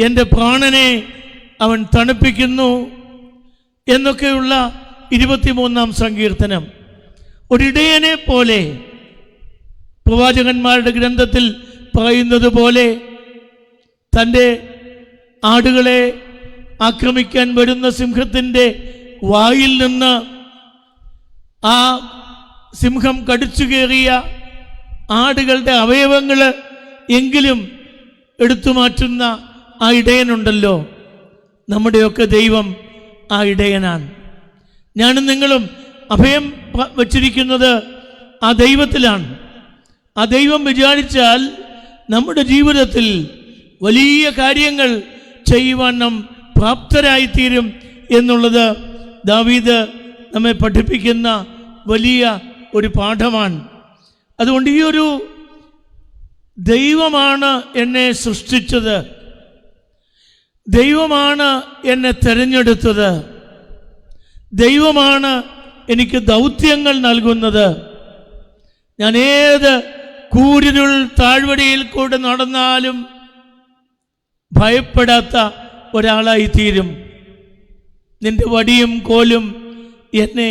എൻ്റെ പ്രാണനെ അവൻ തണുപ്പിക്കുന്നു എന്നൊക്കെയുള്ള 23-ാം സങ്കീർത്തനം. ഒരിടയനെ പോലെ പ്രവാചകന്മാരുടെ ഗ്രന്ഥത്തിൽ പറയുന്നത് പോലെ തൻ്റെ ആടുകളെ ആക്രമിക്കാൻ വരുന്ന സിംഹത്തിൻ്റെ വായിൽ നിന്ന് ആ സിംഹം കടിച്ചു കയറിയ ആടുകളുടെ അവയവങ്ങൾ എങ്കിലും എടുത്തു മാറ്റുന്ന ആ ഇടയനുണ്ടല്ലോ, നമ്മുടെയൊക്കെ ദൈവം ആ ഇടയനാണ്. ഞാനും നിങ്ങളും അഭയം വച്ചിരിക്കുന്നത് ആ ദൈവത്തിലാണ്. ആ ദൈവം വിചാരിച്ചാൽ നമ്മുടെ ജീവിതത്തിൽ വലിയ കാര്യങ്ങൾ ചെയ്യുവാൻ നാം പ്രാപ്തരായിത്തീരും എന്നുള്ളത് ദാവീദ് നമ്മെ പഠിപ്പിക്കുന്ന വലിയ ഒരു പാഠമാണ്. അതുകൊണ്ട് ഈ ഒരു ദൈവമാണ് എന്നെ സൃഷ്ടിച്ചത്, ദൈവമാണ് എന്നെ തിരഞ്ഞെടുത്തത്, ദൈവമാണ് എനിക്ക് ദൗത്യങ്ങൾ നൽകുന്നത്. ഞാൻ ഏത് കൂരിരുൾ താഴ്വരയിൽ കൂടെ നടന്നാലും ഭയപ്പെടാത്ത ഒരാളായിത്തീരും. നിന്റെ വടിയും കോലും എന്നെ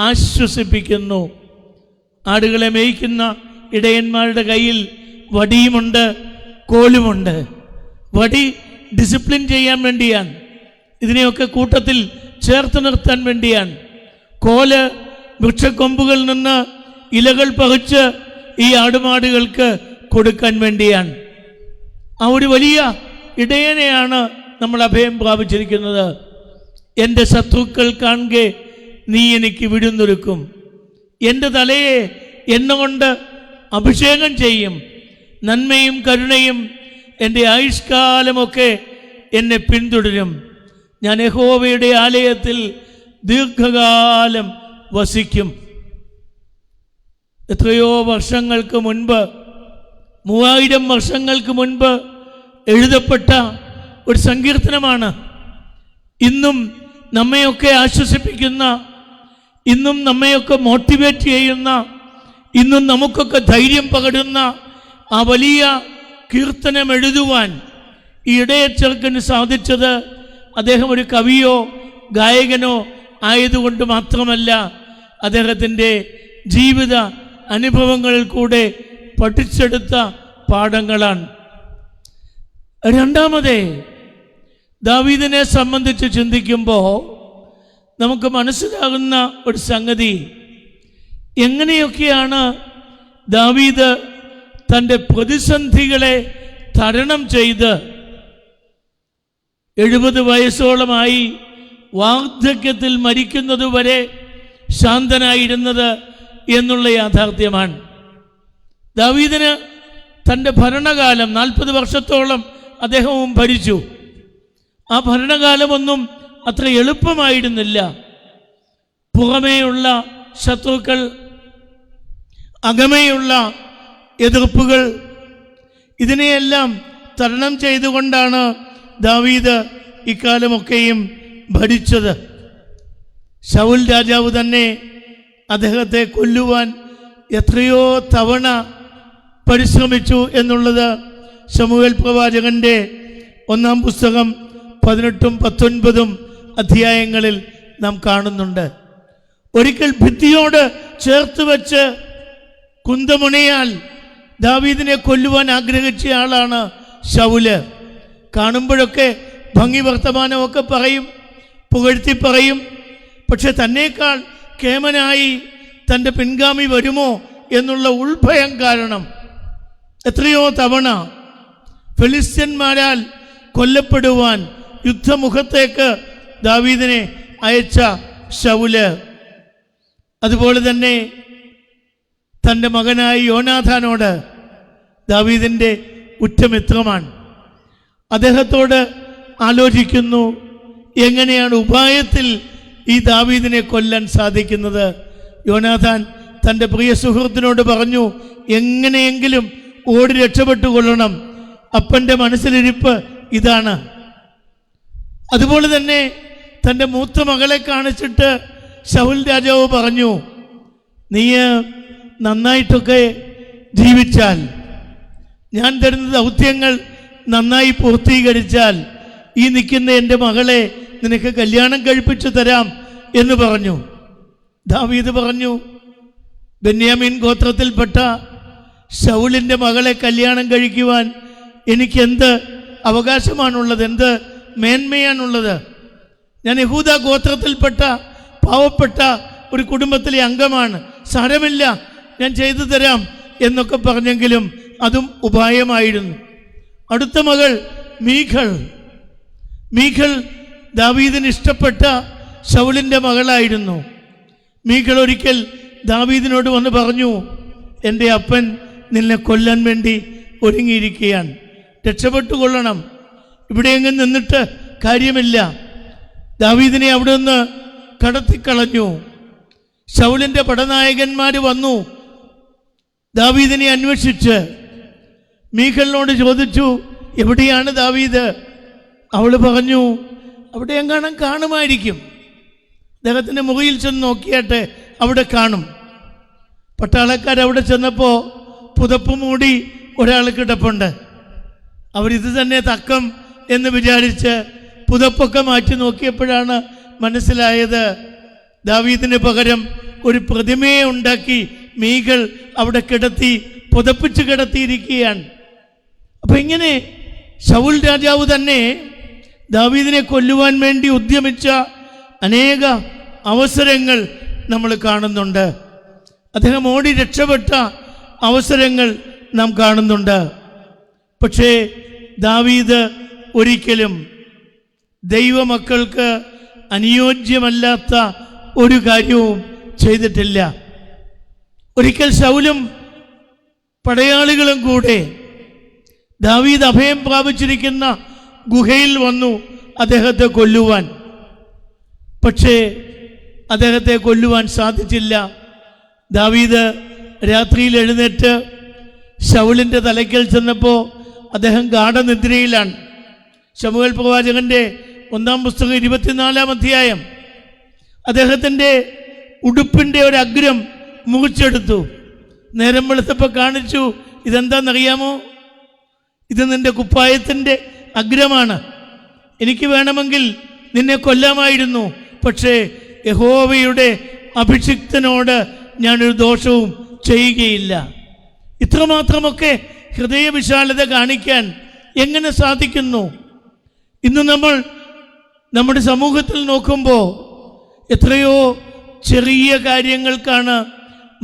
ആശ്വസിപ്പിക്കുന്നു. ആടുകളെ മേയ്ക്കുന്ന ഇടയന്മാരുടെ കയ്യിൽ വടിയുമുണ്ട്, കോലുമുണ്ട്. വടി ഡിസിപ്ലിൻ ചെയ്യാൻ വേണ്ടിയാണ്, ഇതിനെയൊക്കെ കൂട്ടത്തിൽ ചേർത്ത് നിർത്താൻ വേണ്ടിയാണ്. കോല് വൃക്ഷക്കൊമ്പുകളിൽ നിന്ന് ഇലകൾ പറിച്ച് ഈ ആടുമാടുകൾക്ക് കൊടുക്കാൻ വേണ്ടിയാണ്. ആ ഒരു വലിയ ഇടയനെയാണ് നമ്മൾ അഭയം പ്രാപിച്ചിരിക്കുന്നത്. എൻ്റെ ശത്രുക്കൾ കാണുകെ നീ എനിക്ക് വിടുന്നൊരുക്കും, എൻ്റെ തലയെ എണ്ണ കൊണ്ട് അഭിഷേകം ചെയ്യും, നന്മയും കരുണയും എൻ്റെ ആയുഷ്കാലമൊക്കെ എന്നെ പിന്തുടരും. ഞാൻ യഹോവയുടെ ആലയത്തിൽ ദീർഘകാലം വസിക്കും. എത്രയോ വർഷങ്ങൾക്ക് മുൻപ്, 3000 വർഷങ്ങൾക്ക് മുൻപ് എഴുതപ്പെട്ട ഒരു സങ്കീർത്തനമാണ്. ഇന്നും നമ്മയൊക്കെ ആശ്വസിപ്പിക്കുന്ന, ഇന്നും നമ്മയൊക്കെ മോട്ടിവേറ്റ് ചെയ്യുന്ന, ഇന്നും നമുക്കൊക്കെ ധൈര്യം പകരുന്ന ആ വലിയ കീർത്തനം എഴുതുവാൻ ഈ ഇടയച്ചെറുക്കന് സാധിച്ചത് അദ്ദേഹം ഒരു കവിയോ ഗായകനോ ആയതുകൊണ്ട് മാത്രമല്ല, അദ്ദേഹത്തിൻ്റെ ജീവിത അനുഭവങ്ങളിൽ കൂടെ പഠിച്ചെടുത്ത പാഠങ്ങളാണ്. രണ്ടാമതേ, ദാവീദിനെ സംബന്ധിച്ച് ചിന്തിക്കുമ്പോൾ നമുക്ക് മനസ്സിലാകുന്ന ഒരു സംഗതി, എങ്ങനെയൊക്കെയാണ് ദാവീദ് തൻ്റെ പ്രതിസന്ധികളെ തരണം ചെയ്ത് 70 വയസ്സോളമായി വാർദ്ധക്യത്തിൽ മരിക്കുന്നതുവരെ ശാന്തനായിരുന്നത് എന്നുള്ള യാഥാർത്ഥ്യമാണ്. ദാവീദിന് തൻ്റെ ഭരണകാലം 40 വർഷത്തോളം അദ്ദേഹവും ഭരിച്ചു. ആ ഭരണകാലമൊന്നും അത്ര എളുപ്പമായിരുന്നില്ല. പുറമേയുള്ള ശത്രുക്കൾ, അകമേയുള്ള എതിർപ്പുകൾ, ഇതിനെയെല്ലാം തരണം ചെയ്തുകൊണ്ടാണ് ദാവീദ് ഇക്കാലമൊക്കെയും ഭരിച്ചത്. ശൗൽ രാജാവ് തന്നെ അദ്ദേഹത്തെ കൊല്ലുവാൻ എത്രയോ തവണ പരിശ്രമിച്ചു എന്നുള്ളത് ശമൂവേൽ പ്രവാചകന്റെ 1-ാം പുസ്തകം 18-ഉം 19-ഉം അധ്യായങ്ങളിൽ നാം കാണുന്നുണ്ട്. ഒരിക്കൽ ഭിത്തിയോട് ചേർത്ത് വെച്ച് കുന്തമുനയാൽ ദാവീദിനെ കൊല്ലുവാൻ ആഗ്രഹിച്ച ആളാണ് ശൗല്. കാണുമ്പോഴൊക്കെ ഭംഗി വർത്തമാനമൊക്കെ പറയും, പുകഴ്ത്തി പറയും. പക്ഷെ തന്നേക്കാൾ കേമനായി തൻ്റെ പിൻഗാമി വരുമോ എന്നുള്ള ഉൾഭയം കാരണം എത്രയോ തവണ ഫെലിസ്ത്യന്മാരാൽ കൊല്ലപ്പെടുവാൻ യുദ്ധമുഖത്തേക്ക് ദാവീദിനെ അയച്ച ശൗല്, അതുപോലെ തന്നെ തൻ്റെ മകനായ യോനാഥാനോട് ദാവീദിൻ്റെ ഉറ്റമിത്രമാണ്. അദ്ദേഹത്തോട് ആലോചിക്കുന്നു, എങ്ങനെയാണ് ഉപായത്തിൽ ഈ ദാവീദിനെ കൊല്ലാൻ സാധിക്കുന്നത്. യോനാഥാൻ തൻ്റെ പ്രിയ സുഹൃത്തിനോട് പറഞ്ഞു, എങ്ങനെയെങ്കിലും ഓടി രക്ഷപ്പെട്ടുകൊള്ളണം, അപ്പൻ്റെ മനസ്സിലിരിപ്പ് ഇതാണ്. അതുപോലെ തന്നെ തൻ്റെ മൂത്ത മകളെ കാണിച്ചിട്ട് ശൗൽ രാജാവ് പറഞ്ഞു, നീ നന്നായിട്ടൊക്കെ ജീവിച്ചാൽ, ഞാൻ തരുന്ന ദൗത്യങ്ങൾ നന്നായി പൂർത്തീകരിച്ചാൽ ഈ നിൽക്കുന്ന എൻ്റെ മകളെ നിനക്ക് കല്യാണം കഴിപ്പിച്ചു തരാം എന്ന് പറഞ്ഞു. ദാവീദ് പറഞ്ഞു, ബെന്യാമീൻ ഗോത്രത്തിൽപ്പെട്ട ശൗലിൻ്റെ മകളെ കല്യാണം കഴിക്കുവാൻ എനിക്ക് എന്ത് അവകാശമാണുള്ളത്, എന്ത് മേന്മയാണുള്ളത്? ഞാൻ യഹൂദ ഗോത്രത്തിൽപ്പെട്ട പാവപ്പെട്ട ഒരു കുടുംബത്തിലെ അംഗമാണ്, സാരമില്ല, ഞാൻ ചെയ്തു തരാം എന്നൊക്കെ പറഞ്ഞെങ്കിലും അതും ഉപായമായിരുന്നു. അടുത്ത മകൾ മീഖൾ ദാവീദിന് ഇഷ്ടപ്പെട്ട ശൗലിൻ്റെ മകളായിരുന്നു. മീഖൾ ഒരിക്കൽ ദാവീദിനോട് വന്ന് പറഞ്ഞു, എൻ്റെ അപ്പൻ നിന്നെ കൊല്ലാൻ വേണ്ടി ഒരുങ്ങിയിരിക്കുകയാണ്, രക്ഷപ്പെട്ടുകൊള്ളണം, ഇവിടെയെങ്ങും നിന്നിട്ട് കാര്യമില്ല. ദാവീദിനെ അവിടെ നിന്ന് കടത്തിക്കളഞ്ഞു. ശൗലിൻ്റെ പടനായകന്മാർ വന്നു ദാവീദിനെ അന്വേഷിച്ച്. മീഖളിനോട് ചോദിച്ചു, എവിടെയാണ് ദാവീദ്? അവൾ പറഞ്ഞു, അവിടെ എങ്ങാനും കാണുമായിരിക്കും, അദ്ദേഹത്തിൻ്റെ മുറിയിൽ ചെന്ന് നോക്കിയാട്ടെ, അവിടെ കാണും. പട്ടാളക്കാരവിടെ ചെന്നപ്പോൾ പുതപ്പ് മൂടി ഒരാൾ കിടപ്പുണ്ട്. അവരിത് തന്നെ തക്കം എന്ന് വിചാരിച്ച് പുതപ്പൊക്കെ മാറ്റി നോക്കിയപ്പോഴാണ് മനസ്സിലായത്, ദാവീദിന് പകരം ഒരു പ്രതിമയെ ഉണ്ടാക്കി മീഖൾ അവിടെ കിടത്തി, പുതപ്പിച്ച് കിടത്തിയിരിക്കുകയാണ്. അപ്പം ഇങ്ങനെ ശൗൽ രാജാവ് തന്നെ ദാവീദിനെ കൊല്ലുവാൻ വേണ്ടി ഉദ്യമിച്ച അനേക അവസരങ്ങൾ നമ്മൾ കാണുന്നുണ്ട്. അദ്ദേഹം ഓടി രക്ഷപ്പെട്ട അവസരങ്ങൾ നാം കാണുന്നുണ്ട്. പക്ഷേ ദാവീദ് ഒരിക്കലും ദൈവമക്കൾക്ക് അനുയോജ്യമല്ലാത്ത ഒരു കാര്യവും ചെയ്തിട്ടില്ല. ഒരിക്കൽ ശൗലും പടയാളികളും കൂടെ ദാവീദ് അഭയം പ്രാപിച്ചിരിക്കുന്ന ഗുഹയിൽ വന്നു അദ്ദേഹത്തെ കൊല്ലുവാൻ. പക്ഷേ അദ്ദേഹത്തെ കൊല്ലുവാൻ സാധിച്ചില്ല. ദാവീദ് രാത്രിയിൽ എഴുന്നേറ്റ് ശൗലിൻ്റെ തലയ്ക്കൽ ചെന്നപ്പോൾ അദ്ദേഹം ഗാഠനിദ്രയിലാണ്. ശമൂവേൽ പ്രവാചകന്റെ 1-ാം പുസ്തകം 24-ാം അധ്യായം. അദ്ദേഹത്തിൻ്റെ ഉടുപ്പിൻ്റെ ഒരു അഗ്രം മുറിച്ചെടുത്തു. നേരം വെളുത്തപ്പോൾ കാണിച്ചു, ഇതെന്താണെന്നറിയാമോ? ഇത് നിന്റെ കുപ്പായത്തിൻ്റെ അഗ്രമാണ്. എനിക്ക് വേണമെങ്കിൽ നിന്നെ കൊല്ലാമായിരുന്നു, പക്ഷേ യഹോവയുടെ അഭിഷിക്തനോട് ഞാനൊരു ദോഷവും ചെയ്യുകയില്ല. ഇത്രമാത്രമൊക്കെ ഹൃദയവിശാലത കാണിക്കാൻ എങ്ങനെ സാധിക്കുന്നു? ഇന്ന് നമ്മൾ നമ്മുടെ സമൂഹത്തിൽ നോക്കുമ്പോൾ എത്രയോ ചെറിയ കാര്യങ്ങൾക്കാണ്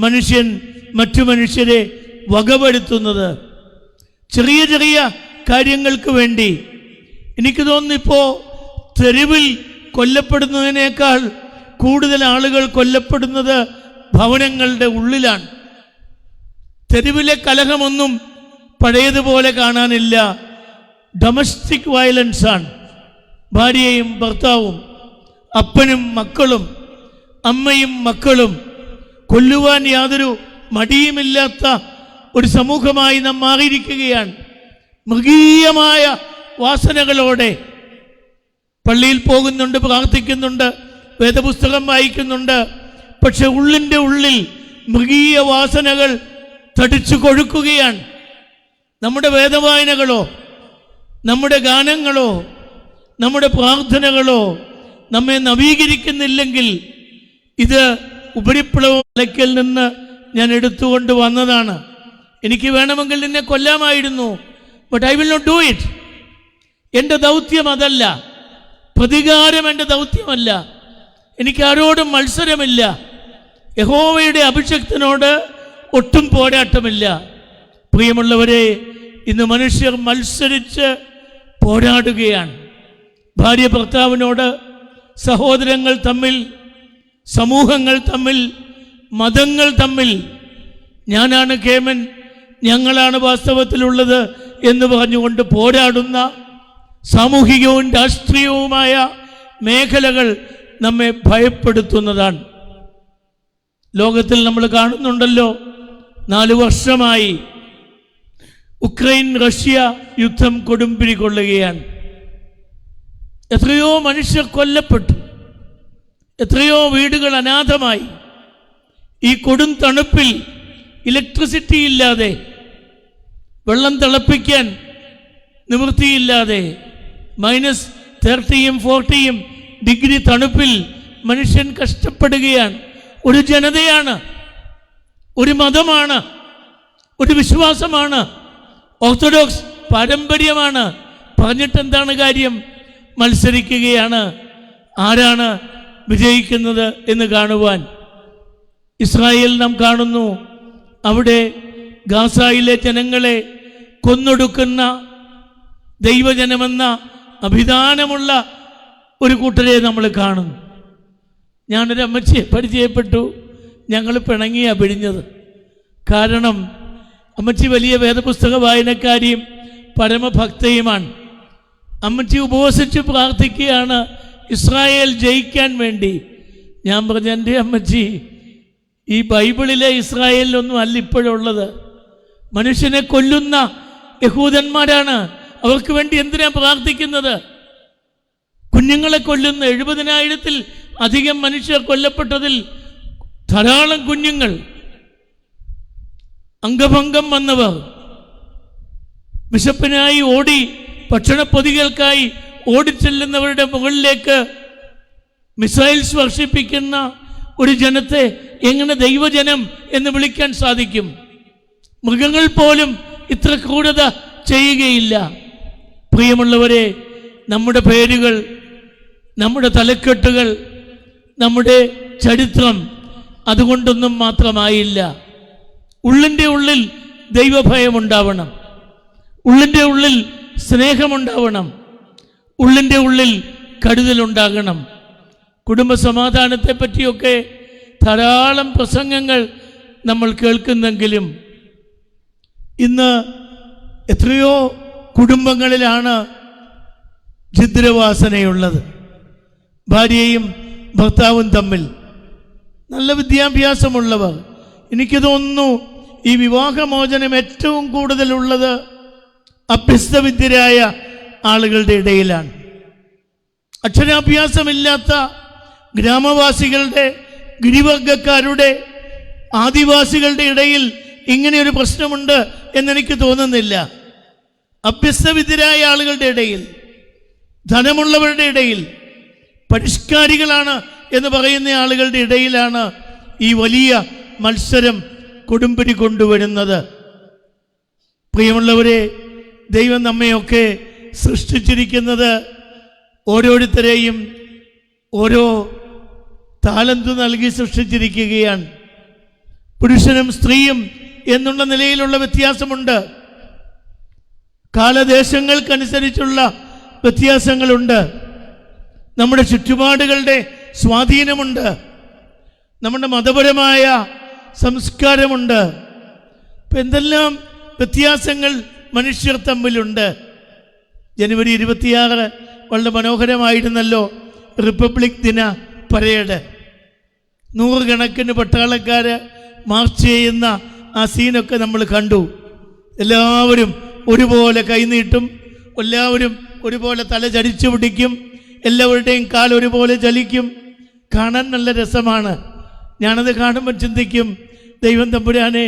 മനുഷ്യൻ മറ്റു മനുഷ്യരെ വകവരുത്തുന്നത്. ചെറിയ ചെറിയ കാര്യങ്ങൾക്ക് വേണ്ടി. എനിക്ക് തോന്നുന്നു ഇപ്പോൾ തെരുവിൽ കൊല്ലപ്പെടുന്നതിനേക്കാൾ കൂടുതൽ ആളുകൾ കൊല്ലപ്പെടുന്നത് ഭവനങ്ങളുടെ ഉള്ളിലാണ്. തെരുവിലെ കലഹമൊന്നും പഴയതുപോലെ കാണാനില്ല. ഡൊമസ്റ്റിക് വയലൻസാണ്. ഭാര്യയും ഭർത്താവും, അപ്പനും മക്കളും, അമ്മയും മക്കളും കൊല്ലുവാൻ യാതൊരു മടിയുമില്ലാത്ത ഒരു സമൂഹമായി നാം മാറിയിരിക്കുകയാണ്. മൃഗീയമായ വാസനകളോടെ പള്ളിയിൽ പോകുന്നുണ്ട്, പ്രാർത്ഥിക്കുന്നുണ്ട്, വേദപുസ്തകം വായിക്കുന്നുണ്ട്. പക്ഷെ ഉള്ളിൻ്റെ ഉള്ളിൽ മൃഗീയ വാസനകൾ തടിച്ചു കൊഴുക്കുകയാണ്. നമ്മുടെ വേദവായനകളോ, നമ്മുടെ ഗാനങ്ങളോ, നമ്മുടെ പ്രാർത്ഥനകളോ നമ്മെ നവീകരിക്കുന്നില്ലെങ്കിൽ, ഇത് ഉപരിപ്ലവ തലയ്ക്കൽ നിന്ന് ഞാൻ എടുത്തുകൊണ്ട് വന്നതാണ്. എനിക്ക് വേണമെങ്കിൽ നിന്നെ കൊല്ലാമായിരുന്നു, but I will not do it. എൻ്റെ ദൗത്യം അതല്ല. പ്രതികാരം എൻ്റെ ദൗത്യമല്ല. എനിക്ക് ആരോടും മത്സരമില്ല. യഹോവയുടെ അഭിഷക്തനോട് ഒട്ടും പോരാട്ടമില്ല. പ്രിയമുള്ളവരെ, ഇന്ന് മനുഷ്യർ മത്സരിച്ച് പോരാടുകയാണ്. ഭാര്യ ഭർത്താവിനോട്, സഹോദരങ്ങൾ തമ്മിൽ, സമൂഹങ്ങൾ തമ്മിൽ, മതങ്ങൾ തമ്മിൽ. ഞാനാണ് കേമൻ, ഞങ്ങളാണ് വാസ്തവത്തിലുള്ളത് എന്ന് പറഞ്ഞുകൊണ്ട് പോരാടുന്ന സാമൂഹികവും രാഷ്ട്രീയവുമായ മേഖലകൾ നമ്മെ ഭയപ്പെടുത്തുന്നതാണ്. ലോകത്തിൽ നമ്മൾ കാണുന്നുണ്ടല്ലോ, 4 വർഷമായി ഉക്രൈൻ റഷ്യ യുദ്ധം കൊടുമ്പിരി കൊള്ളുകയാണ്. എത്രയോ മനുഷ്യർ കൊല്ലപ്പെട്ടു, എത്രയോ വീടുകൾ അനാഥമായി. ഈ കൊടും തണുപ്പിൽ ഇലക്ട്രിസിറ്റി ഇല്ലാതെ, വെള്ളം തിളപ്പിക്കാൻ നിവൃത്തിയില്ലാതെ, -30 40 ഡിഗ്രി തണുപ്പിൽ മനുഷ്യൻ കഷ്ടപ്പെടുകയാണ്. ഒരു ജനതയാണ്, ഒരു മതമാണ്, ഒരു വിശ്വാസമാണ്, ഓർത്തഡോക്സ് പാരമ്പര്യമാണ്. പറഞ്ഞിട്ട് എന്താണ് കാര്യം? മത്സരിക്കുകയാണ്. ആരാണ് വിജയിക്കുന്നത് എന്ന് കാണുവാൻ. ഇസ്രായേൽ നാം കാണുന്നു, അവിടെ ഗാസയിലെ ജനങ്ങളെ കൊന്നൊടുക്കുന്ന ദൈവജനമെന്ന അഭിധാനമുള്ള ഒരു കൂട്ടരെ നമ്മൾ കാണുന്നു. ഞാനൊരു അമ്മച്ചിയെ പരിചയപ്പെട്ടു. ഞങ്ങൾ പിണങ്ങിയാണ് പിഴിഞ്ഞത്. കാരണം അമ്മച്ചി വലിയ വേദപുസ്തക വായനക്കാരിയും പരമഭക്തയുമാണ്. അമ്മച്ചി ഉപവസിച്ച് പ്രാർത്ഥിക്കുകയാണ് ഇസ്രായേൽ ജയിക്കാൻ വേണ്ടി. ഞാൻ പറഞ്ഞു, എൻ്റെ അമ്മച്ചി, ഈ ബൈബിളിലെ ഇസ്രായേലിലൊന്നും അല്ല ഇപ്പോഴുള്ളത്. മനുഷ്യനെ കൊല്ലുന്ന യഹൂദന്മാരാണ്. അവർക്ക് വേണ്ടി എന്തിനാ പ്രാർത്ഥിക്കുന്നത്? കുഞ്ഞുങ്ങളെ കൊല്ലുന്ന 70,000-ൽ അധികം മനുഷ്യർ കൊല്ലപ്പെട്ടതിൽ ധാരാളം കുഞ്ഞുങ്ങൾ, അംഗഭംഗം വന്നവർ, വിശപ്പിനായി ഓടി ഭക്ഷണപ്പൊതികൾക്കായി ഓടിച്ചെല്ലുന്നവരുടെ മുകളിലേക്ക് മിസൈൽസ് വർഷിപ്പിക്കുന്ന ഒരു ജനത്തെ എങ്ങനെ ദൈവജനം എന്ന് വിളിക്കാൻ സാധിക്കും? മൃഗങ്ങൾ പോലും ഇത്ര ക്രൂരത ചെയ്യുകയില്ല. പ്രിയമുള്ളവരെ, നമ്മുടെ പേരുകൾ, നമ്മുടെ തലക്കെട്ടുകൾ, നമ്മുടെ ചരിത്രം അതുകൊണ്ടൊന്നും മാത്രമായില്ല. ഉള്ളിൻ്റെ ഉള്ളിൽ ദൈവഭയമുണ്ടാവണം, ഉള്ളിൻ്റെ ഉള്ളിൽ സ്നേഹമുണ്ടാവണം, ഉള്ളിൻ്റെ ഉള്ളിൽ കരുതലുണ്ടാകണം. കുടുംബസമാധാനത്തെ പറ്റിയൊക്കെ ധാരാളം പ്രസംഗങ്ങൾ നമ്മൾ കേൾക്കുന്നെങ്കിലും ഇന്ന് എത്രയോ കുടുംബങ്ങളിലാണ് ഛിദ്രവാസനയുള്ളത്. ഭാര്യയും ഭർത്താവും തമ്മിൽ നല്ല വിദ്യാഭ്യാസമുള്ളവർ. എനിക്ക് തോന്നുന്നു ഈ വിവാഹമോചനം ഏറ്റവും കൂടുതലുള്ളത് അഭ്യസ്തവിദ്യരായ ആളുകളുടെ ഇടയിലാണ്. അക്ഷരാഭ്യാസമില്ലാത്ത ഗ്രാമവാസികളുടെ, ഗിരിവർഗക്കാരുടെ, ആദിവാസികളുടെ ഇടയിൽ ഇങ്ങനെയൊരു പ്രശ്നമുണ്ട് എന്നെനിക്ക് തോന്നുന്നില്ല. അഭ്യസ്തവിദ്യരായ ആളുകളുടെ ഇടയിൽ, ധനമുള്ളവരുടെ ഇടയിൽ, പരിഷ്കാരികളാണ് എന്ന് പറയുന്ന ആളുകളുടെ ഇടയിലാണ് ഈ വലിയ മത്സരം കൊടുമ്പിരി കൊണ്ടുവരുന്നത്. പ്രിയമുള്ളവരെ, ദൈവം നമ്മയൊക്കെ സൃഷ്ടിച്ചിരിക്കുന്നത് ഓരോരുത്തരെയും ഓരോ താലന്ത് നൽകി സൃഷ്ടിച്ചിരിക്കുകയാണ്. പുരുഷനും സ്ത്രീയും എന്നുള്ള നിലയിലുള്ള വ്യത്യാസമുണ്ട്. കാലദേശങ്ങൾക്കനുസരിച്ചുള്ള വ്യത്യാസങ്ങളുണ്ട്. നമ്മുടെ ചുറ്റുപാടുകളുടെ സ്വാധീനമുണ്ട്. നമ്മുടെ മതപരമായ സംസ്കാരമുണ്ട്. ഇപ്പം എന്തെല്ലാം വ്യത്യാസങ്ങൾ മനുഷ്യർ തമ്മിലുണ്ട്. ജനുവരി 26 വളരെ മനോഹരമായിരുന്നല്ലോ റിപ്പബ്ലിക് ദിന പരേഡ്. 100 കണക്കിന് പട്ടാളക്കാർ മാർച്ച് ചെയ്യുന്ന ആ സീനൊക്കെ നമ്മൾ കണ്ടു. എല്ലാവരും ഒരുപോലെ കൈനീട്ടും, എല്ലാവരും ഒരുപോലെ തല ചരിച്ചു പിടിക്കും, എല്ലാവരുടെയും കാൽ ഒരുപോലെ ചലിക്കും. കാണാൻ നല്ല രസമാണ്. ഞാനത് കാണുമ്പോൾ ചിന്തിക്കും, ദൈവം തമ്പുരാനെ,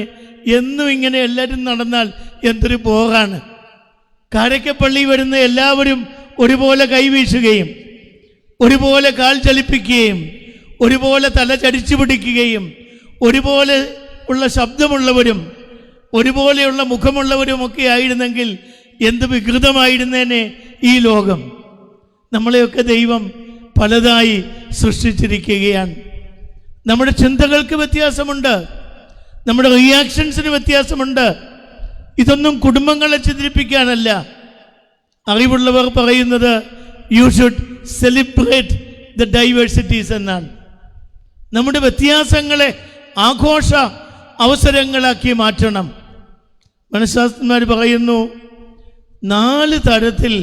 എന്നും ഇങ്ങനെ എല്ലാവരും നടന്നാൽ എന്തൊരു പോകാണ്. കാരക്കപ്പള്ളി വരുന്ന എല്ലാവരും ഒരുപോലെ കൈവീശുകയും ഒരുപോലെ കാൽ ചലിപ്പിക്കുകയും ഒരുപോലെ തല ചരിച്ചു പിടിക്കുകയും ഒരുപോലെ ഉള്ള ശബ്ദമുള്ളവരും ഒരുപോലെയുള്ള മുഖമുള്ളവരുമൊക്കെ ആയിരുന്നെങ്കിൽ എന്ത് വികൃതമായിരുന്നേനെ ഈ ലോകം. നമ്മളെയൊക്കെ ദൈവം പലതായി സൃഷ്ടിച്ചിരിക്കുകയാണ്. നമ്മുടെ ചിന്തകൾക്ക് വ്യത്യാസമുണ്ട്, നമ്മുടെ റിയാക്ഷൻസിന് വ്യത്യാസമുണ്ട്. ഇതൊന്നും കുടുംബങ്ങളെ ചിത്രിപ്പിക്കാനല്ല. അറിവുള്ളവർ പറയുന്നത് you should celebrate the diversities എന്നാണ്. നമ്മുടെ വ്യത്യാസങ്ങളെ ആഘോഷ അവസരങ്ങളാക്കി മാറ്റണം. മനഃശാസ്ത്രജ്ഞന്മാർ പറയുന്നു 4 തരത്തിൽ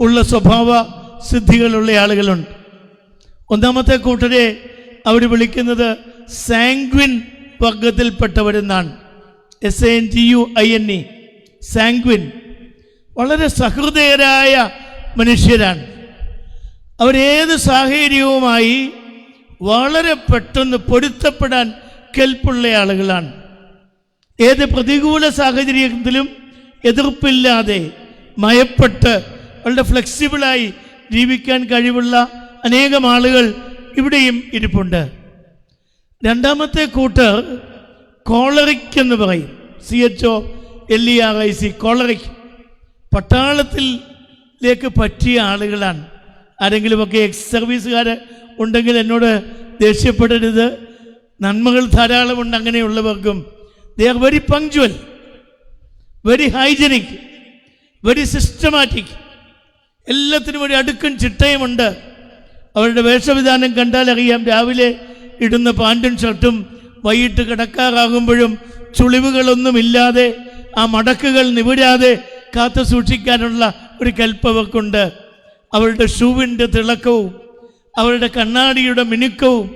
ഉള്ള സ്വഭാവ സിദ്ധികളുള്ള ആളുകളുണ്ട്. ഒന്നാമത്തെ കൂട്ടരെ അവർ വിളിക്കുന്നത് സാങ്ക്വിൻ വർഗത്തിൽപ്പെട്ടവരെന്നാണ്. SANGUINE, സാങ്ക്വിൻ. വളരെ സഹൃദയരായ മനുഷ്യരാണ്. അവരേത് സാഹചര്യവുമായി വളരെ പെട്ടെന്ന് പൊരുത്തപ്പെടാൻ കെൽപ്പുള്ള ആളുകളാണ്. ഏത് പ്രതികൂല സാഹചര്യത്തിലും എതിർപ്പില്ലാതെ മയപ്പെട്ട് വളരെ ഫ്ലെക്സിബിളായി ജീവിക്കാൻ കഴിവുള്ള അനേകം ആളുകൾ ഇവിടെയും ഇരിപ്പുണ്ട്. രണ്ടാമത്തെ കൂട്ടർ കോളറിക് എന്ന് പറയും. CHOLERIC, choleric. പട്ടാളത്തിലേക്ക് പറ്റിയ ആളുകളാണ്. ആരെങ്കിലുമൊക്കെ എക്സ് സർവീസുകാർ ഉണ്ടെങ്കിൽ എന്നോട് ദേഷ്യപ്പെടരുത്. നന്മകൾ ധാരാളമുണ്ട് അങ്ങനെയുള്ളവർക്കും. They are very punctual, very hygienic, very systematic. എല്ലാത്തിനും ഒരു അടുക്കും ചിട്ടയുമുണ്ട്. അവരുടെ വേഷവിധാനം കണ്ടാൽ അറിയാം. രാവിലെ ഇടുന്ന പാൻറ്റും ഷർട്ടും വൈകിട്ട് കിടക്കാറാകുമ്പോഴും ചുളിവുകളൊന്നുമില്ലാതെ ആ മടക്കുകൾ നിവിടാതെ കാത്തു സൂക്ഷിക്കാനുള്ള ഒരു കൽപ്പവർക്കുണ്ട്. അവരുടെ ഷൂവിൻ്റെ തിളക്കവും അവരുടെ കണ്ണാടിയുടെ മിനുക്കവും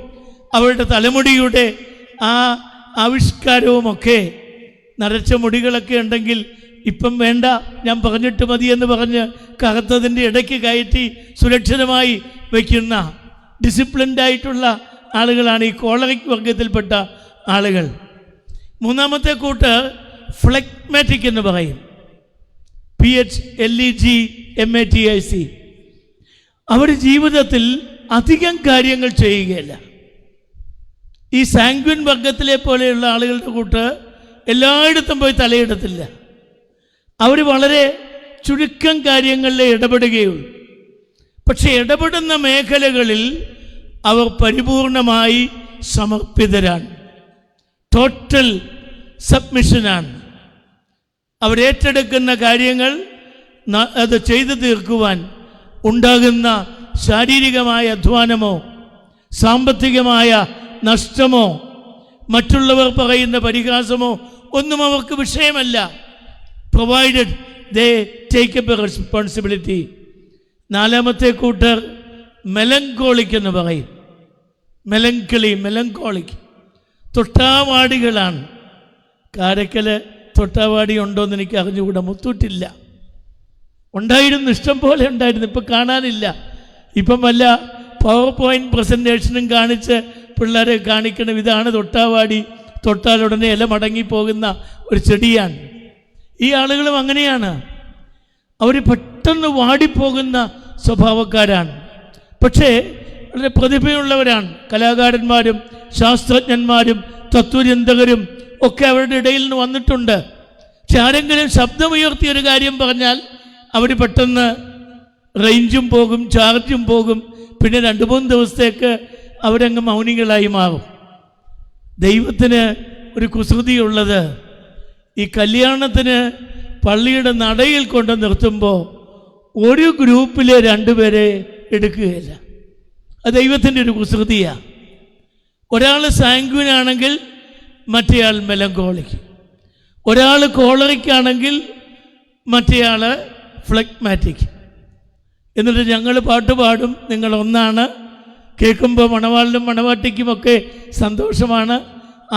അവരുടെ തലമുടിയുടെ ആ ആവിഷ്കാരവുമൊക്കെ. നരച്ച മുടികളൊക്കെ ഉണ്ടെങ്കിൽ ഇപ്പം വേണ്ട, ഞാൻ പറഞ്ഞിട്ട് മതി എന്ന് പറഞ്ഞ് കറുത്തതിൻ്റെ ഇടയ്ക്ക് കയറ്റി സുരക്ഷിതമായി വയ്ക്കുന്ന ഡിസിപ്ലിൻഡ് ആയിട്ടുള്ള ആളുകളാണ് ഈ കോളറിക് വർഗത്തിൽപ്പെട്ട ആളുകൾ. മൂന്നാമത്തെ കൂട്ട് ഫ്ലെഗ്മാറ്റിക് എന്ന് പറയും. PHLEGMATIC. അവർ ജീവിതത്തിൽ അധികം കാര്യങ്ങൾ ചെയ്യുകയില്ല. ഈ സാങ്ക്വിൻ വർഗത്തിലെ പോലെയുള്ള ആളുകളുടെ കൂട്ട് എല്ലായിടത്തും പോയി തലയിടത്തില്ല. അവർ വളരെ ചുരുക്കം കാര്യങ്ങളിലെ ഇടപെടുകയുള്ളൂ. പക്ഷെ ഇടപെടുന്ന മേഖലകളിൽ അവർ പരിപൂർണമായി സമർപ്പിതരാണ്. ടോട്ടൽ സബ്മിഷനാണ്. അവരേറ്റെടുക്കുന്ന കാര്യങ്ങൾ അത് ചെയ്തു തീർക്കുവാൻ ഉണ്ടാകുന്ന ശാരീരികമായ അധ്വാനമോ സാമ്പത്തികമായ നഷ്ടമോ മറ്റുള്ളവർ പറയുന്ന പരിഹാസമോ ഒന്നും അവർക്ക് വിഷയമല്ല. Provided they take up A responsibility. നാലാമത്തെ കൂട്ടർ മെലങ്കോളിക് എന്ന് പറയും. മെലങ്കോളിക്. തൊട്ടാവാടികളാണ്. കാരക്കല് തൊട്ടാവാടി ഉണ്ടോയെന്ന് എനിക്ക് അറിഞ്ഞുകൂടാ. മുത്തൂറ്റില്ല. ഉണ്ടായിരുന്നു, ഇഷ്ടം പോലെ ഉണ്ടായിരുന്നു. ഇപ്പം കാണാനില്ല. ഇപ്പം വല്ല PowerPoint പ്രസൻറ്റേഷനും കാണിച്ച് പിള്ളേരെ കാണിക്കണം, ഇതാണ് തൊട്ടാവാടി, തൊട്ടാലുടനെ ഇല മടങ്ങിപ്പോകുന്ന ഒരു ചെടിയാണ്. ഈ ആളുകളും അങ്ങനെയാണ്. അവർ പെട്ടെന്ന് വാടിപ്പോകുന്ന സ്വഭാവക്കാരാണ്. പക്ഷേ വളരെ പ്രതിഭയുള്ളവരാണ്. കലാകാരന്മാരും ശാസ്ത്രജ്ഞന്മാരും തത്വചിന്തകരും ഒക്കെ അവരുടെ ഇടയിൽ നിന്ന് വന്നിട്ടുണ്ട്. പക്ഷെ ആരെങ്കിലും ശബ്ദമുയർത്തിയൊരു കാര്യം പറഞ്ഞാൽ അവർ പെട്ടെന്ന് റേഞ്ചും പോകും, ചാർജും പോകും. പിന്നെ 2-3 ദിവസത്തേക്ക് അവരങ്ങ് മൗനികളായി മാറും. ദൈവത്തിന് ഒരു കുസൃതിയുള്ളത്, ഈ കല്യാണത്തിന് പള്ളിയുടെ നടയിൽ കൊണ്ട് നിർത്തുമ്പോൾ ഒരു ഗ്രൂപ്പിലെ 2 പേരെ എടുക്കുകയില്ല. അത് ദൈവത്തിൻ്റെ ഒരു കുസൃതിയാണ്. ഒരാൾ സാങ്ക്വിനാണെങ്കിൽ മറ്റേയാൾ മെലങ്കോളിക്. ഒരാൾ കോളറിക്കാണെങ്കിൽ മറ്റേയാൾ ഫ്ലെഗ്മാറ്റിക്. എന്നിട്ട് ഞങ്ങൾ പാട്ട് പാടും, നിങ്ങൾ ഒന്നാണ്. കേൾക്കുമ്പോൾ മണവാളിനും മണവാട്ടിക്കുമൊക്കെ സന്തോഷമാണ്.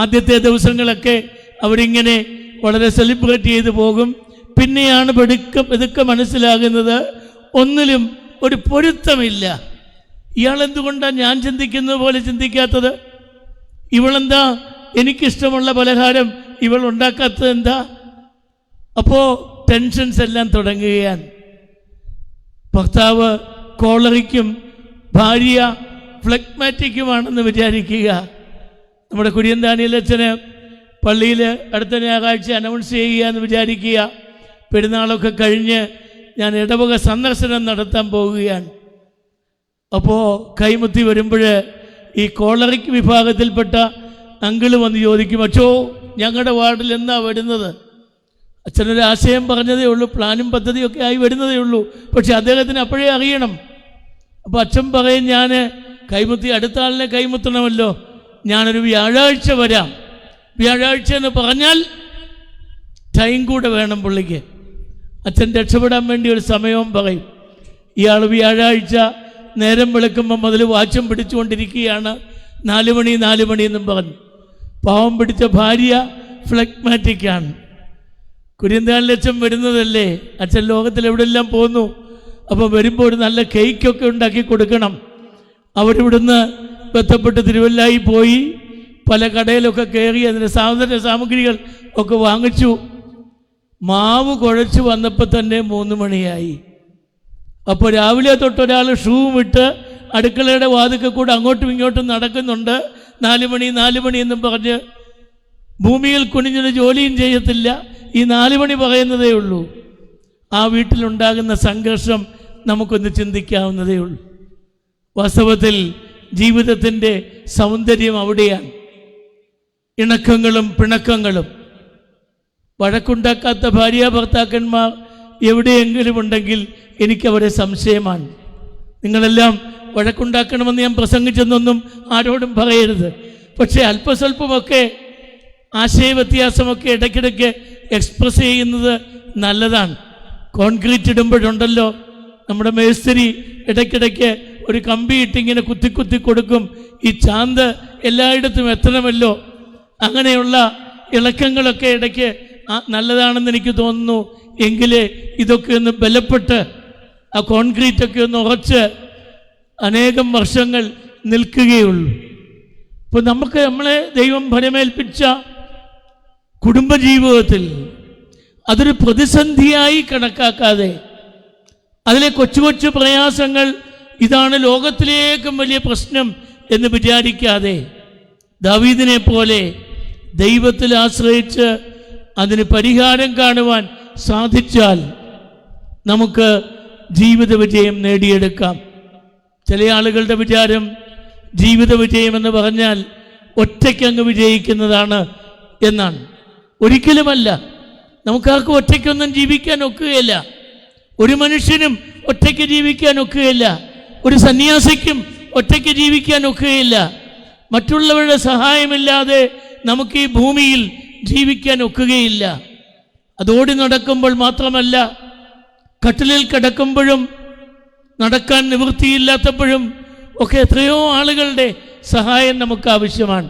ആദ്യത്തെ ദിവസങ്ങളൊക്കെ അവരിങ്ങനെ വളരെ സെലിബ്രേറ്റ് ചെയ്ത് പോകും. പിന്നെയാണ് ഇതൊക്കെ മനസ്സിലാകുന്നത് ഒന്നിലും ഒരു പൊരുത്തമില്ല. ഇയാളെന്തുകൊണ്ടാണ് ഞാൻ ചിന്തിക്കുന്നത് പോലെ ചിന്തിക്കാത്തത്? ഇവളെന്താ എനിക്കിഷ്ടമുള്ള പലഹാരം ഇവൾ ഉണ്ടാക്കാത്തത് എന്താ? അപ്പോൾ ടെൻഷൻസ് എല്ലാം തുടങ്ങുകയാണ്. ഭർത്താവ് കോളറിക്കും ഭാര്യ ഫ്ലെഗ്മാറ്റിക്കുമാണെന്ന് വിചാരിക്കുക. നമ്മുടെ കുര്യൻ ദാനിയേലച്ചന് പള്ളിയിൽ അടുത്ത ഞായറാഴ്ച അനൗൺസ് ചെയ്യുക എന്ന് വിചാരിക്കുക. പെരുന്നാളൊക്കെ കഴിഞ്ഞ് ഞാൻ ഇടവക സന്ദർശനം നടത്താൻ പോവുകയാണ്. അപ്പോൾ കൈമുത്തി വരുമ്പോൾ ഈ കോളറിക് വിഭാഗത്തിൽപ്പെട്ട അങ്കിള് വന്ന് ചോദിക്കും, അച്ഛോ ഞങ്ങളുടെ വാർഡിൽ എന്നാ വരുന്നത്? അച്ഛനൊരു ആശയം പറഞ്ഞതേ ഉള്ളൂ, പ്ലാനും പദ്ധതിയൊക്കെ ആയി വരുന്നതേ ഉള്ളൂ. പക്ഷെ അദ്ദേഹത്തിന് അപ്പോഴേ അറിയണം. അപ്പോൾ അച്ഛൻ പറയും, ഞാൻ കൈമുത്തി അടുത്ത ആളിനെ കൈമുത്തണമല്ലോ, ഞാനൊരു വ്യാഴാഴ്ച വരാം. വ്യാഴാഴ്ച എന്ന് പറഞ്ഞാൽ ടൈം കൂടെ വേണം പുള്ളിക്ക്. അച്ഛൻ രക്ഷപ്പെടാൻ വേണ്ടി ഒരു സമയവും പറയും. ഇയാൾ വ്യാഴാഴ്ച നേരം വെളുക്കുമ്പോൾ മുതൽ വാച്ചും പിടിച്ചുകൊണ്ടിരിക്കുകയാണ്, 4 മണി 4 മണി എന്നും പറഞ്ഞു. പാവം പിടിച്ച ഭാര്യ ഫ്ലെഗ്മാറ്റിക്കാണ്. കുര്യന്താലച്ഛൻ വരുന്നതല്ലേ, അച്ഛൻ ലോകത്തിൽ എവിടെയെല്ലാം പോന്നു. അപ്പോൾ വരുമ്പോൾ ഒരു നല്ല കേക്കൊക്കെ ഉണ്ടാക്കി കൊടുക്കണം. അവരിവിടുന്ന് ബന്ധപ്പെട്ട് തിരുവല്ലായി പോയി പല കടയിലൊക്കെ കയറി അതിൻ്റെ സാമഗ്രികൾ ഒക്കെ വാങ്ങിച്ചു. മാവ് കുഴച്ച് വന്നപ്പോൾ തന്നെ 3 മണിയായി. അപ്പോൾ രാവിലെ തൊട്ടൊരാൾ ഷൂവും ഇട്ട് അടുക്കളയുടെ വാതിൽക്കൽ കൂടെ അങ്ങോട്ടും ഇങ്ങോട്ടും നടക്കുന്നുണ്ട്. 4 മണി 4 മണി എന്നും പറഞ്ഞ് ഭൂമിയിൽ കുനിഞ്ഞൊരു ജോലിയും ചെയ്യത്തില്ല. ഈ 4 മണി പറയുന്നതേ ഉള്ളൂ. ആ വീട്ടിലുണ്ടാകുന്ന സംഘർഷം നമുക്കൊന്ന് ചിന്തിക്കാവുന്നതേ ഉള്ളൂ. വാസ്തവത്തിൽ ജീവിതത്തിൻ്റെ സൗന്ദര്യം അവിടെയാണ്. ഇണക്കങ്ങളും പിണക്കങ്ങളും. വഴക്കുണ്ടാക്കാത്ത ഭാര്യ ഭർത്താക്കന്മാർ എവിടെയെങ്കിലും ഉണ്ടെങ്കിൽ എനിക്കവരെ സംശയമാണ്. നിങ്ങളെല്ലാം വഴക്കുണ്ടാക്കണമെന്ന് ഞാൻ പ്രസംഗിച്ചെന്നൊന്നും ആരോടും പറയരുത്. പക്ഷേ അല്പസ്വല്പമൊക്കെ ആശയവ്യത്യാസമൊക്കെ ഇടയ്ക്കിടയ്ക്ക് എക്സ്പ്രസ് ചെയ്യുന്നത് നല്ലതാണ്. കോൺക്രീറ്റ് ഇടുമ്പോഴുണ്ടല്ലോ, നമ്മുടെ മേസ്തിരി ഇടയ്ക്കിടയ്ക്ക് ഒരു കമ്പി ഇട്ടിങ്ങനെ കുത്തി കുത്തി കൊടുക്കും. ഈ ചാന്ത് എല്ലായിടത്തും എത്തണമല്ലോ. അങ്ങനെയുള്ള ഇളക്കങ്ങളൊക്കെ ഇടയ്ക്ക് നല്ലതാണെന്ന് എനിക്ക് തോന്നുന്നു. എങ്കിലേ ഇതൊക്കെ ഒന്ന് ബലപ്പെട്ട് ആ കോൺക്രീറ്റൊക്കെ ഒന്ന് ഉറച്ച് അനേകം വർഷങ്ങൾ നിൽക്കുകയുള്ളൂ. ഇപ്പോൾ നമ്മളെ ദൈവം ഫലമേൽപ്പിച്ച കുടുംബജീവിതത്തിൽ അതൊരു പ്രതിസന്ധിയായി കണക്കാക്കാതെ, അതിലെ കൊച്ചു കൊച്ചു പ്രയാസങ്ങൾ ഇതാണ് ലോകത്തിലേക്കും വലിയ പ്രശ്നം എന്ന് വിചാരിക്കാതെ, ദാവീദിനെ പോലെ ദൈവത്തിൽ ആശ്രയിച്ച് അതിന് പരിഹാരം കാണുവാൻ സാധിച്ചാൽ നമുക്ക് ജീവിത വിജയം നേടിയെടുക്കാം. ചില ആളുകളുടെ വിചാരം ജീവിത വിജയം എന്ന് പറഞ്ഞാൽ ഒറ്റയ്ക്കങ്ങ് വിജയിക്കുന്നതാണ് എന്നാണ്. ഒരിക്കലുമല്ല. നമുക്കാർക്കും ഒറ്റയ്ക്കൊന്നും ജീവിക്കാൻ ഒക്കുകയില്ല. ഒരു മനുഷ്യനും ഒറ്റയ്ക്ക് ജീവിക്കാൻ ഒക്കുകയില്ല. ഒരു സന്യാസിക്കും ഒറ്റയ്ക്ക് ജീവിക്കാൻ ഒക്കുകയില്ല. മറ്റുള്ളവരുടെ സഹായമില്ലാതെ നമുക്ക് ഈ ഭൂമിയിൽ ജീവിക്കാൻ ഒക്കുകയില്ല. അതോടി നടക്കുമ്പോൾ മാത്രമല്ല, കട്ടിലിൽ കിടക്കുമ്പോഴും നടക്കാൻ നിവൃത്തിയില്ലാത്തപ്പോഴും ഒക്കെ എത്രയോ ആളുകളുടെ സഹായം നമുക്ക് ആവശ്യമാണ്.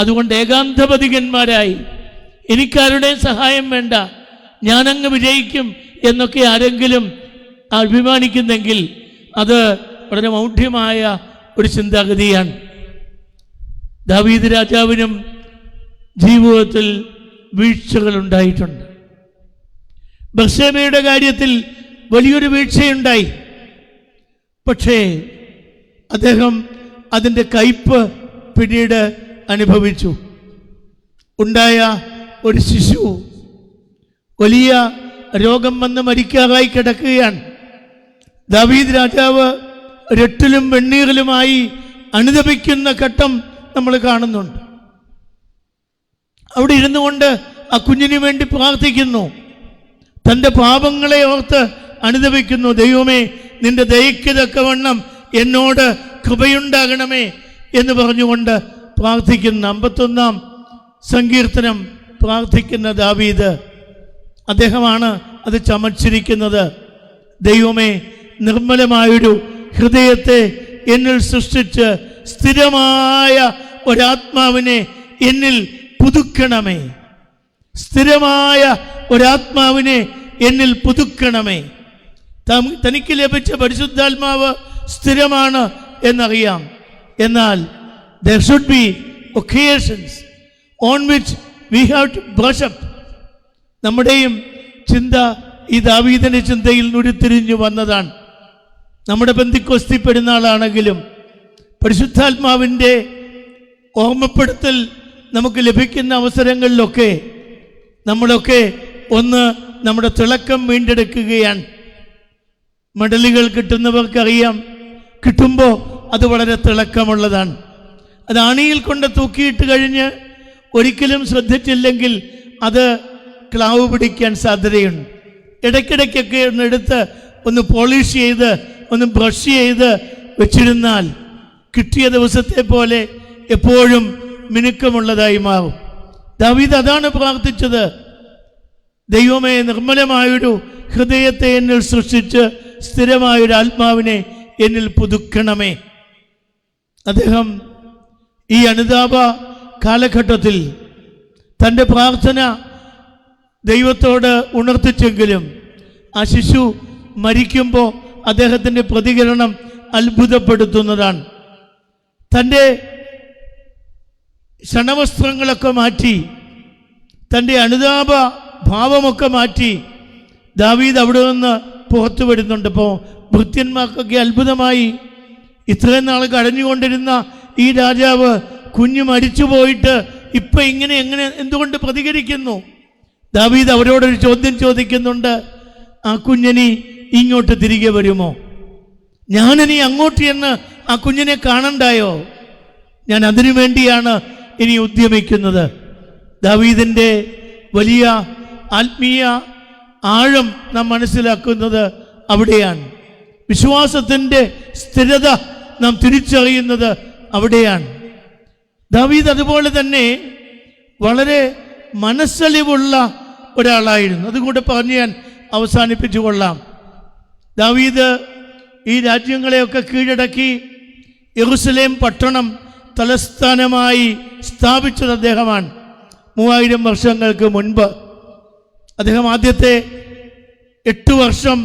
അതുകൊണ്ട് ഏകാന്തപതികന്മാരായി എനിക്കാരുടെയും സഹായം വേണ്ട, ഞാനങ്ങ് വിജയിക്കും എന്നൊക്കെ ആരെങ്കിലും അഭിമാനിക്കുന്നെങ്കിൽ അത് വളരെ മൗഢ്യമായ ഒരു ചിന്താഗതിയാണ്. ദാവീദ് രാജാവിനും ജീവിതത്തിൽ വീഴ്ചകൾ ഉണ്ടായിട്ടുണ്ട്. ബത്ശേബയുടെ കാര്യത്തിൽ വലിയൊരു വീഴ്ചയുണ്ടായി. പക്ഷേ അദ്ദേഹം അതിൻ്റെ കയ്പ് പിന്നീട് അനുഭവിച്ചു. ഉണ്ടായ ഒരു ശിശു വലിയ രോഗം വന്ന് മരിക്കാറായി കിടക്കുകയാണ്. ദാവീദ് രാജാവ് രട്ടിലും വെണ്ണീറിലുമായി അനുതപിക്കുന്ന ഘട്ടം നമ്മൾ കാണുന്നുണ്ട്. അവിടെ ഇരുന്നു കൊണ്ട് ആ കുഞ്ഞിന് വേണ്ടി പ്രാർത്ഥിക്കുന്നു. തൻ്റെ പാപങ്ങളെ ഓർത്ത് അനുതപിക്കുന്നു. ദൈവമേ, നിന്റെ ദയയ്ക്ക് തക്കവണ്ണം എന്നോട് കൃപയുണ്ടാകണമേ എന്ന് പറഞ്ഞുകൊണ്ട് പ്രാർത്ഥിക്കുന്ന 51-ാം സങ്കീർത്തനം പ്രാർത്ഥിക്കുന്ന ദാവീദ്, അദ്ദേഹമാണ് അത് ചമച്ചിരിക്കുന്നത്. ദൈവമേ, നിർമ്മലമായൊരു ഹൃദയത്തെ എന്നിൽ സൃഷ്ടിച്ച് സ്ഥിരമായ ഒരാത്മാവിനെ എന്നിൽ പുതുക്കണമേ. സ്ഥിരമായ ഒരാത്മാവിനെ എന്നിൽ പുതുക്കണമേ. തനിക്ക് ലഭിച്ച പരിശുദ്ധാത്മാവ് സ്ഥിരമാണ് എന്നറിയാം. എന്നാൽ there should be occasions on which we have to brush up. നമ്മുടെയും ചിന്ത ഈ ദാവീദിന്റെ ചിന്തയിൽ ഉരുത്തിരിഞ്ഞു വന്നതാണ്. നമ്മുടെ പെന്തിക്കോസ്തി പെരുന്നാളാണെങ്കിലും പരിശുദ്ധാത്മാവിൻ്റെ ഓർമ്മപ്പെടുത്തൽ നമുക്ക് ലഭിക്കുന്ന അവസരങ്ങളിലൊക്കെ നമ്മളൊക്കെ ഒന്ന് നമ്മുടെ തിളക്കം വീണ്ടെടുക്കുകയാണ്. മെഡലുകൾ കിട്ടുന്നവർക്കറിയാം, കിട്ടുമ്പോൾ അത് വളരെ തിളക്കമുള്ളതാണ്. അത് ആണിയിൽ കൊണ്ട് തൂക്കിയിട്ട് കഴിഞ്ഞ് ഒരിക്കലും ശ്രദ്ധിച്ചില്ലെങ്കിൽ അത് ക്ലാവ് പിടിക്കാൻ സാധ്യതയുണ്ട്. ഇടയ്ക്കിടയ്ക്കൊക്കെ ഒന്ന് എടുത്ത് ഒന്ന് പോളിഷ് ചെയ്ത് ഒന്ന് ബ്രഷ് ചെയ്ത് വെച്ചിരുന്നാൽ കിട്ടിയ ദിവസത്തെ പോലെ എപ്പോഴും മിനുക്കമുള്ളതായി മാറും. ദാവീദ് അതാണ് പ്രാർത്ഥിച്ചത്. ദൈവമേ, നിർമ്മലമായൊരു ഹൃദയത്തെ എന്നിൽ സൃഷ്ടിച്ച് സ്ഥിരമായൊരു ആത്മാവിനെ എന്നിൽ പുതുക്കണമേ. അദ്ദേഹം ഈ അനുതാപ കാലഘട്ടത്തിൽ തൻ്റെ പ്രാർത്ഥന ദൈവത്തോട് ഉണർത്തിച്ചെങ്കിലും ആ ശിശു മരിക്കുമ്പോൾ അദ്ദേഹത്തിൻ്റെ പ്രതികരണം അത്ഭുതപ്പെടുത്തുന്നതാണ്. തൻ്റെ ക്ഷണവസ്ത്രങ്ങളൊക്കെ മാറ്റി, തൻ്റെ അനുതാപ ഭാവമൊക്കെ മാറ്റി ദാവീദ് അവിടെ നിന്ന് പുറത്തു വരുന്നുണ്ട്. ഇപ്പോൾ ഭൃത്യന്മാർക്കൊക്കെ അത്ഭുതമായി. ഇത്രയും നാൾ കരഞ്ഞുകൊണ്ടിരുന്ന ഈ രാജാവ് കുഞ്ഞു മരിച്ചു പോയിട്ട് ഇപ്പം എങ്ങനെ എന്തുകൊണ്ട് പ്രതികരിക്കുന്നു? ദാവീദ് അവരോടൊരു ചോദ്യം ചോദിക്കുന്നുണ്ട്. ആ കുഞ്ഞിനി ഇങ്ങോട്ട് തിരികെ വരുമോ? ഞാനിനി അങ്ങോട്ട് എന്ന് ആ കുഞ്ഞിനെ കാണണ്ടായോ? ഞാൻ അതിനു വേണ്ടിയാണ് ഇനി ഉദ്യമിക്കുന്നത്. ദാവീദിൻ്റെ വലിയ ആത്മീയ ആഴം നാം മനസ്സിലാക്കുന്നത് അവിടെയാണ്. വിശ്വാസത്തിൻ്റെ സ്ഥിരത നാം തിരിച്ചറിയുന്നത് അവിടെയാണ്. ദാവീദ് അതുപോലെ തന്നെ വളരെ മനസ്സലിവുള്ള ഒരാളായിരുന്നു. അതുകൂടെ പറഞ്ഞ് ഞാൻ അവസാനിപ്പിച്ചു കൊള്ളാം. ദാവീദ് ഈ രാജ്യങ്ങളെയൊക്കെ കീഴടക്കി യെരൂശലേം പട്ടണം തലസ്ഥാനമായി സ്ഥാപിച്ചത് അദ്ദേഹമാണ്. 3000 വർഷങ്ങൾക്ക് മുൻപ് അദ്ദേഹം ആദ്യത്തെ 8 വർഷം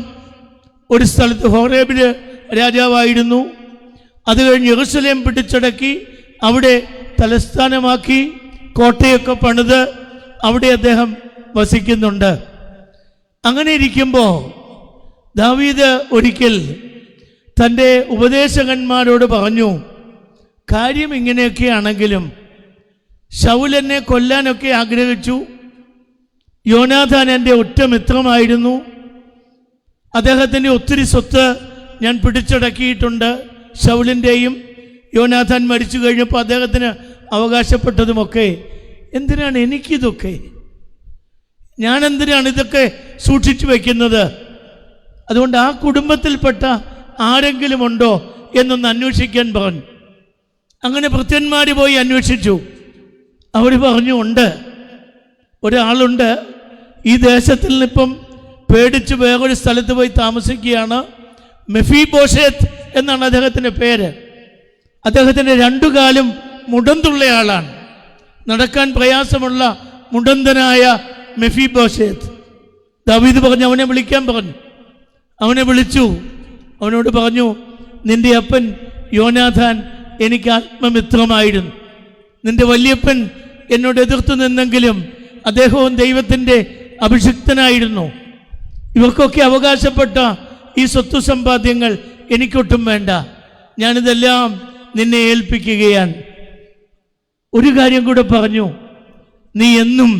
ഒരു സ്ഥലത്ത് ഹോറേബിൽ രാജാവായിരുന്നു. അത് കഴിഞ്ഞ് യെരൂശലേം പിടിച്ചടക്കി അവിടെ തലസ്ഥാനമാക്കി കോട്ടയൊക്കെ പണിത് അവിടെ അദ്ദേഹം വസിക്കുന്നുണ്ട്. അങ്ങനെ ഇരിക്കുമ്പോൾ ദാവീദ് ഒരിക്കൽ തൻ്റെ ഉപദേശകന്മാരോട് പറഞ്ഞു, കാര്യം ഇങ്ങനെയൊക്കെയാണെങ്കിലും ശൗൽ എന്നെ കൊല്ലാനൊക്കെ ആഗ്രഹിച്ചു. യോനാഥാൻ എൻ്റെ ഒറ്റ മിത്രമായിരുന്നു. അദ്ദേഹത്തിൻ്റെ ഒത്തിരി സ്വത്ത് ഞാൻ പിടിച്ചടക്കിയിട്ടുണ്ട്. ശൗലിൻ്റെയും യോനാഥാൻ മരിച്ചു കഴിഞ്ഞപ്പോൾ അദ്ദേഹത്തിന് അവകാശപ്പെട്ടതുമൊക്കെ. എന്തിനാണ് എനിക്കിതൊക്കെ? ഞാൻ എന്തിനാണ് ഇതൊക്കെ സൂക്ഷിച്ചു വയ്ക്കുന്നത്? അതുകൊണ്ട് ആ കുടുംബത്തിൽപ്പെട്ട ആരെങ്കിലും ഉണ്ടോ എന്നൊന്ന് അന്വേഷിക്കാൻ പറഞ്ഞു. അങ്ങനെ ഭൃത്യന്മാർ പോയി അന്വേഷിച്ചു. അവർ പറഞ്ഞു, ഉണ്ട്, ഒരാളുണ്ട്. ഈ ദേശത്തിൽ നിന്നിപ്പം പേടിച്ച് വേറൊരു സ്ഥലത്ത് പോയി താമസിക്കുകയാണ്. മെഫീബോശേത്ത് എന്നാണ് അദ്ദേഹത്തിൻ്റെ പേര്. അദ്ദേഹത്തിൻ്റെ 2 കാലും മുടന്തുള്ള ആളാണ്. നടക്കാൻ പ്രയാസമുള്ള മുടന്തനായ മെഫീബോശേത്ത്. ദാവീദ് പറഞ്ഞു അവനെ വിളിക്കാൻ പറഞ്ഞു. അവനെ വിളിച്ചു. അവനോട് പറഞ്ഞു, നിന്റെ അപ്പൻ യോനാഥാൻ എനിക്ക് ആത്മമിത്രമായിരുന്നു. നിന്റെ വല്യപ്പൻ എന്നോട് എതിർത്തു നിന്നെങ്കിലും അദ്ദേഹവും ദൈവത്തിൻ്റെ അഭിഷിക്തനായിരുന്നു. ഇവർക്കൊക്കെ അവകാശപ്പെട്ട ഈ സ്വത്ത് സമ്പാദ്യങ്ങൾ എനിക്കൊട്ടും വേണ്ട. ഞാനിതെല്ലാം നിന്നെ ഏൽപ്പിക്കുകയാണ്. ഒരു കാര്യം കൂടെ പറഞ്ഞു, നീ എന്നും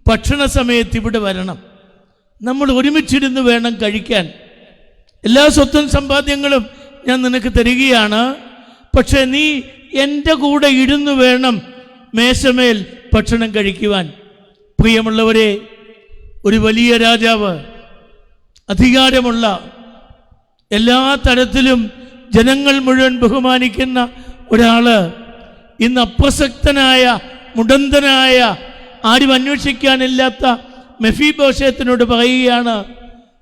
ഭക്ഷണ സമയത്ത് ഇവിടെ വരണം. നമ്മൾ ഒരുമിച്ചിരുന്ന് വേണം കഴിക്കാൻ. എല്ലാ സ്വത്തും സമ്പാദ്യങ്ങളും ഞാൻ നിനക്ക് തരികയാണ്. പക്ഷെ നീ എൻ്റെ കൂടെ ഇരുന്ന് വേണം മേശമേൽ ഭക്ഷണം കഴിക്കുവാൻ. പ്രിയമുള്ളവരെ, ഒരു വലിയ രാജാവ്, അധികാരമുള്ള, എല്ലാ തരത്തിലും ജനങ്ങൾ മുഴുവൻ ബഹുമാനിക്കുന്ന ഒരാള് ഇന്ന് അപ്രസക്തനായ, മുടന്തനായ, ആരും അന്വേഷിക്കാനില്ലാത്ത മെഫീബോശേത്തിനോട് പറയുകയാണ്,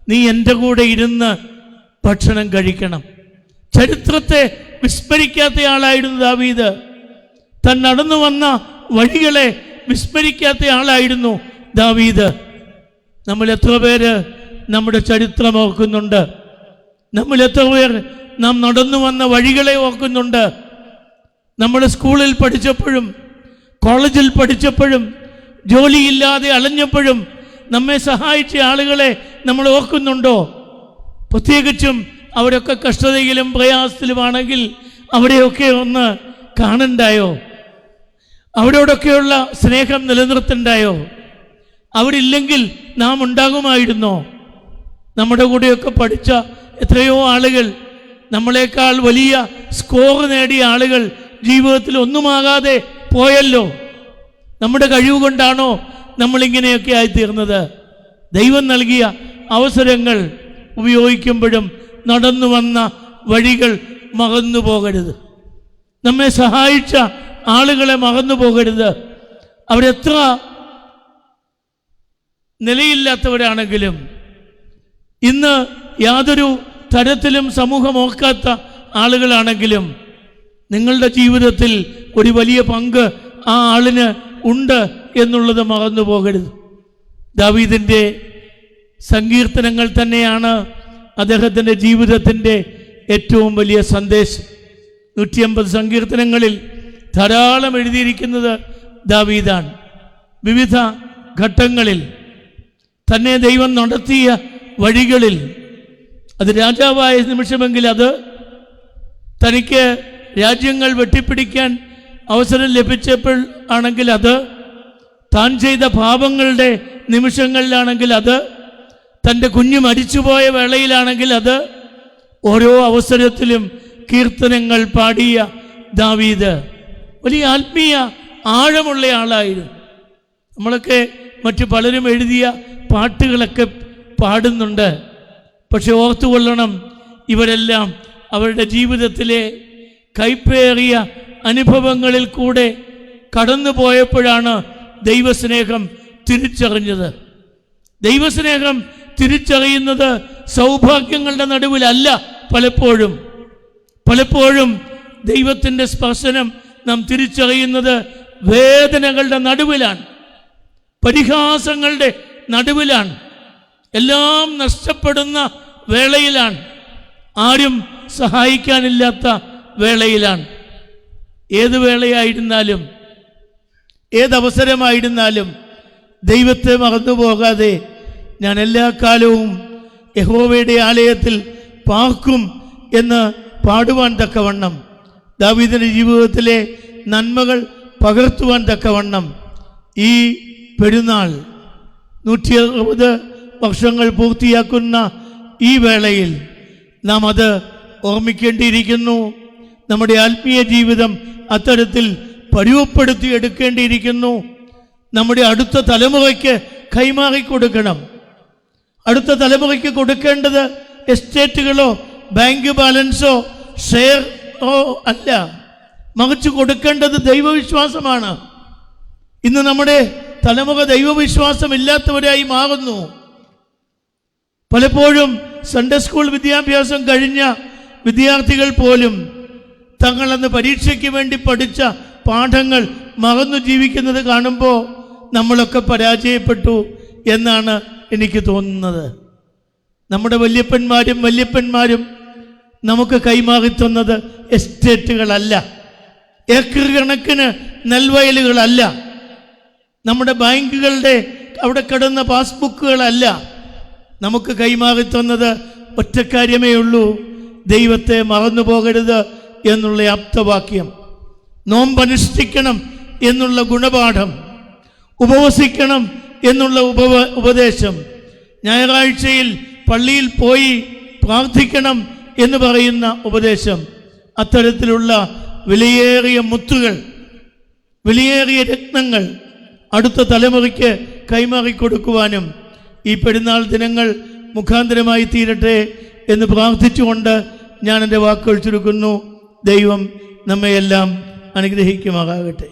നീ എൻ്റെ കൂടെ ഇരുന്ന് ഭക്ഷണം കഴിക്കണം. ചരിത്രത്തെ വിസ്മരിക്കാത്ത ആളായിരുന്നു ദാവീദ്. താൻ നടന്നു വന്ന വഴികളെ വിസ്മരിക്കാത്ത ആളായിരുന്നു ദാവീദ്. നമ്മൾ എത്ര പേര് നമ്മുടെ ചരിത്രം ഓർക്കുന്നുണ്ട്? നമ്മൾ എത്ര പേർ നാം നടന്നു വന്ന വഴികളെ ഓർക്കുന്നുണ്ട്? നമ്മൾ സ്കൂളിൽ പഠിച്ചപ്പോഴും കോളേജിൽ പഠിച്ചപ്പോഴും ജോലിയില്ലാതെ അലഞ്ഞപ്പോഴും നമ്മെ സഹായിച്ച ആളുകളെ നമ്മൾ ഓർക്കുന്നുണ്ടോ? പ്രത്യേകിച്ചും അവരൊക്കെ കഷ്ടതയിലും പ്രയാസത്തിലുമാണെങ്കിൽ അവരെയൊക്കെ ഒന്ന് കാണണ്ടായോ? അവരോടൊക്കെയുള്ള സ്നേഹം നിലനിർത്തണ്ടായോ? അവരില്ലെങ്കിൽ നാം ഉണ്ടാകുമായിരുന്നോ? നമ്മുടെ കൂടെയൊക്കെ പഠിച്ച എത്രയോ ആളുകൾ, നമ്മളെക്കാൾ വലിയ സ്കോർ നേടിയ ആളുകൾ ജീവിതത്തിൽ ഒന്നുമാകാതെ പോയല്ലോ. നമ്മുടെ കഴിവ് കൊണ്ടാണോ നമ്മളിങ്ങനെയൊക്കെ ആയിത്തീർന്നത്? ദൈവം നൽകിയ അവസരങ്ങൾ ഉപയോഗിക്കുമ്പോഴും നടന്നു വന്ന വഴികൾ മറന്നു പോകരുത്. നമ്മെ സഹായിച്ച ആളുകളെ മറന്നു പോകരുത്. അവരെത്ര നിലയില്ലാത്തവരാണെങ്കിലും, ഇന്ന് യാതൊരു തരത്തിലും സമൂഹം ഓർക്കാത്ത ആളുകളാണെങ്കിലും, നിങ്ങളുടെ ജീവിതത്തിൽ ഒരു വലിയ പങ്ക് ആ ആളിന് ഉണ്ട് എന്നുള്ളത് മറന്നു പോകരുത്. ദാവീദിൻ്റെ സങ്കീർത്തനങ്ങൾ തന്നെയാണ് അദ്ദേഹത്തിൻ്റെ ജീവിതത്തിൻ്റെ ഏറ്റവും വലിയ സന്ദേശം. 150 സങ്കീർത്തനങ്ങളിൽ ധാരാളം എഴുതിയിരിക്കുന്നത് ദാവീദാണ്. വിവിധ ഘട്ടങ്ങളിൽ തന്നെ ദൈവം നടത്തിയ വഴികളിൽ, അത് രാജാവായ നിമിഷമെങ്കിൽ, അത് തനിക്ക് രാജ്യങ്ങൾ വെട്ടിപ്പിടിക്കാൻ അവസരം ലഭിച്ചപ്പോൾ ആണെങ്കിൽ, അത് താൻ ചെയ്ത പാപങ്ങളുടെ നിമിഷങ്ങളിലാണെങ്കിൽ, അത് തൻ്റെ കുഞ്ഞ് മരിച്ചുപോയ വേളയിലാണെങ്കിൽ, അത് ഓരോ അവസരത്തിലും കീർത്തനങ്ങൾ പാടിയ ദാവീദ് വലിയ ആത്മീയ ആഴമുള്ള ആളായിരുന്നു. നമ്മളൊക്കെ മറ്റു പലരും എഴുതിയ പാട്ടുകളൊക്കെ പാടുന്നുണ്ട്. പക്ഷെ ഓർത്തുകൊള്ളണം, ഇവരെല്ലാം അവരുടെ ജീവിതത്തിലെ കൈപ്പേറിയ അനുഭവങ്ങളിൽ കൂടെ കടന്നു പോയപ്പോഴാണ് ദൈവസ്നേഹം തിരിച്ചറിഞ്ഞത്. ദൈവസ്നേഹം തിരിച്ചറിയുന്നത് സൗഭാഗ്യങ്ങളുടെ നടുവിലല്ല. പലപ്പോഴും ദൈവത്തിൻ്റെ സ്പർശനം നാം തിരിച്ചറിയുന്നത് വേദനകളുടെ നടുവിലാണ്, പരിഹാസങ്ങളുടെ നടുവിലാണ്, എല്ലാം നഷ്ടപ്പെടുന്ന വേളയിലാണ്, ആരും സഹായിക്കാനില്ലാത്ത വേളയിലാണ്. ഏത് വേളയായിരുന്നാലും, ഏതവസരമായിരുന്നാലും ദൈവത്തെ മറന്നുപോകാതെ ഞാൻ എല്ലാ കാലവും യഹോവയുടെ ആലയത്തിൽ പാർക്കും എന്ന് പാടുവാൻ തക്കവണ്ണം, ദാവീദിന്റെ ജീവിതത്തിലെ നന്മകൾ പകർത്തുവാൻ തക്കവണ്ണം ഈ പെരുന്നാൾ 160 വർഷങ്ങൾ പൂർത്തിയാക്കുന്ന ഈ വേളയിൽ നാം അത് ഓർമ്മിക്കേണ്ടിയിരിക്കുന്നു. നമ്മുടെ ആത്മീയ ജീവിതം അത്തരത്തിൽ പരുവപ്പെടുത്തി എടുക്കേണ്ടിയിരിക്കുന്നു. നമ്മുടെ അടുത്ത തലമുറയ്ക്ക് കൈമാറിക്കൊടുക്കണം. അടുത്ത തലമുറയ്ക്ക് കൊടുക്കേണ്ടത് എസ്റ്റേറ്റുകളോ ബാങ്ക് ബാലൻസോ ഷെയറോ അല്ല, മറിച്ച് കൊടുക്കേണ്ടത് ദൈവവിശ്വാസമാണ്. ഇന്ന് നമ്മുടെ തലമുറ ദൈവവിശ്വാസം ഇല്ലാത്തവരായി മാറുന്നു. പലപ്പോഴും സൺഡേ സ്കൂൾ വിദ്യാഭ്യാസം കഴിഞ്ഞ വിദ്യാർത്ഥികൾ പോലും തങ്ങളന്ന് പരീക്ഷയ്ക്ക് വേണ്ടി പഠിച്ച പാഠങ്ങൾ മറന്നു ജീവിക്കുന്നത് കാണുമ്പോൾ നമ്മളൊക്കെ പരാജയപ്പെട്ടു എന്നാണ് എനിക്ക് തോന്നുന്നത്. നമ്മുടെ വല്യപ്പന്മാരും നമുക്ക് കൈമാറി തന്നത് എസ്റ്റേറ്റുകളല്ല, ഏക്കർ കണക്കിന് നെൽവയലുകളല്ല, നമ്മുടെ ബാങ്കുകളുടെ അവിടെ കിടന്ന പാസ്ബുക്കുകളല്ല. നമുക്ക് കൈമാറി തന്നത് ഒറ്റക്കാര്യമേ ഉള്ളൂ: ദൈവത്തെ മറന്നു പോകരുത് എന്നുള്ള ആപ്തവാക്യം, നോമ്പനുഷ്ഠിക്കണം എന്നുള്ള ഗുണപാഠം, ഉപവസിക്കണം എന്നുള്ള ഉപദേശം, ഞായറാഴ്ചയിൽ പള്ളിയിൽ പോയി പ്രാർത്ഥിക്കണം എന്ന് പറയുന്ന ഉപദേശം, അത്തരത്തിലുള്ള വിലയേറിയ മുത്തുകൾ, വിലയേറിയ രത്നങ്ങൾ അടുത്ത തലമുറയ്ക്ക് കൈമാറിക്കൊടുക്കുവാനും ഈ പെരുന്നാൾ ദിനങ്ങൾ മുഖാന്തരമായി തീരട്ടെ എന്ന് പ്രാർത്ഥിച്ചുകൊണ്ട് ഞാൻ എൻ്റെ വാക്കുകൾ ചുരുക്കുന്നു. ദൈവം നമ്മയെല്ലാം അനുഗ്രഹിക്കുമാറാകട്ടെ.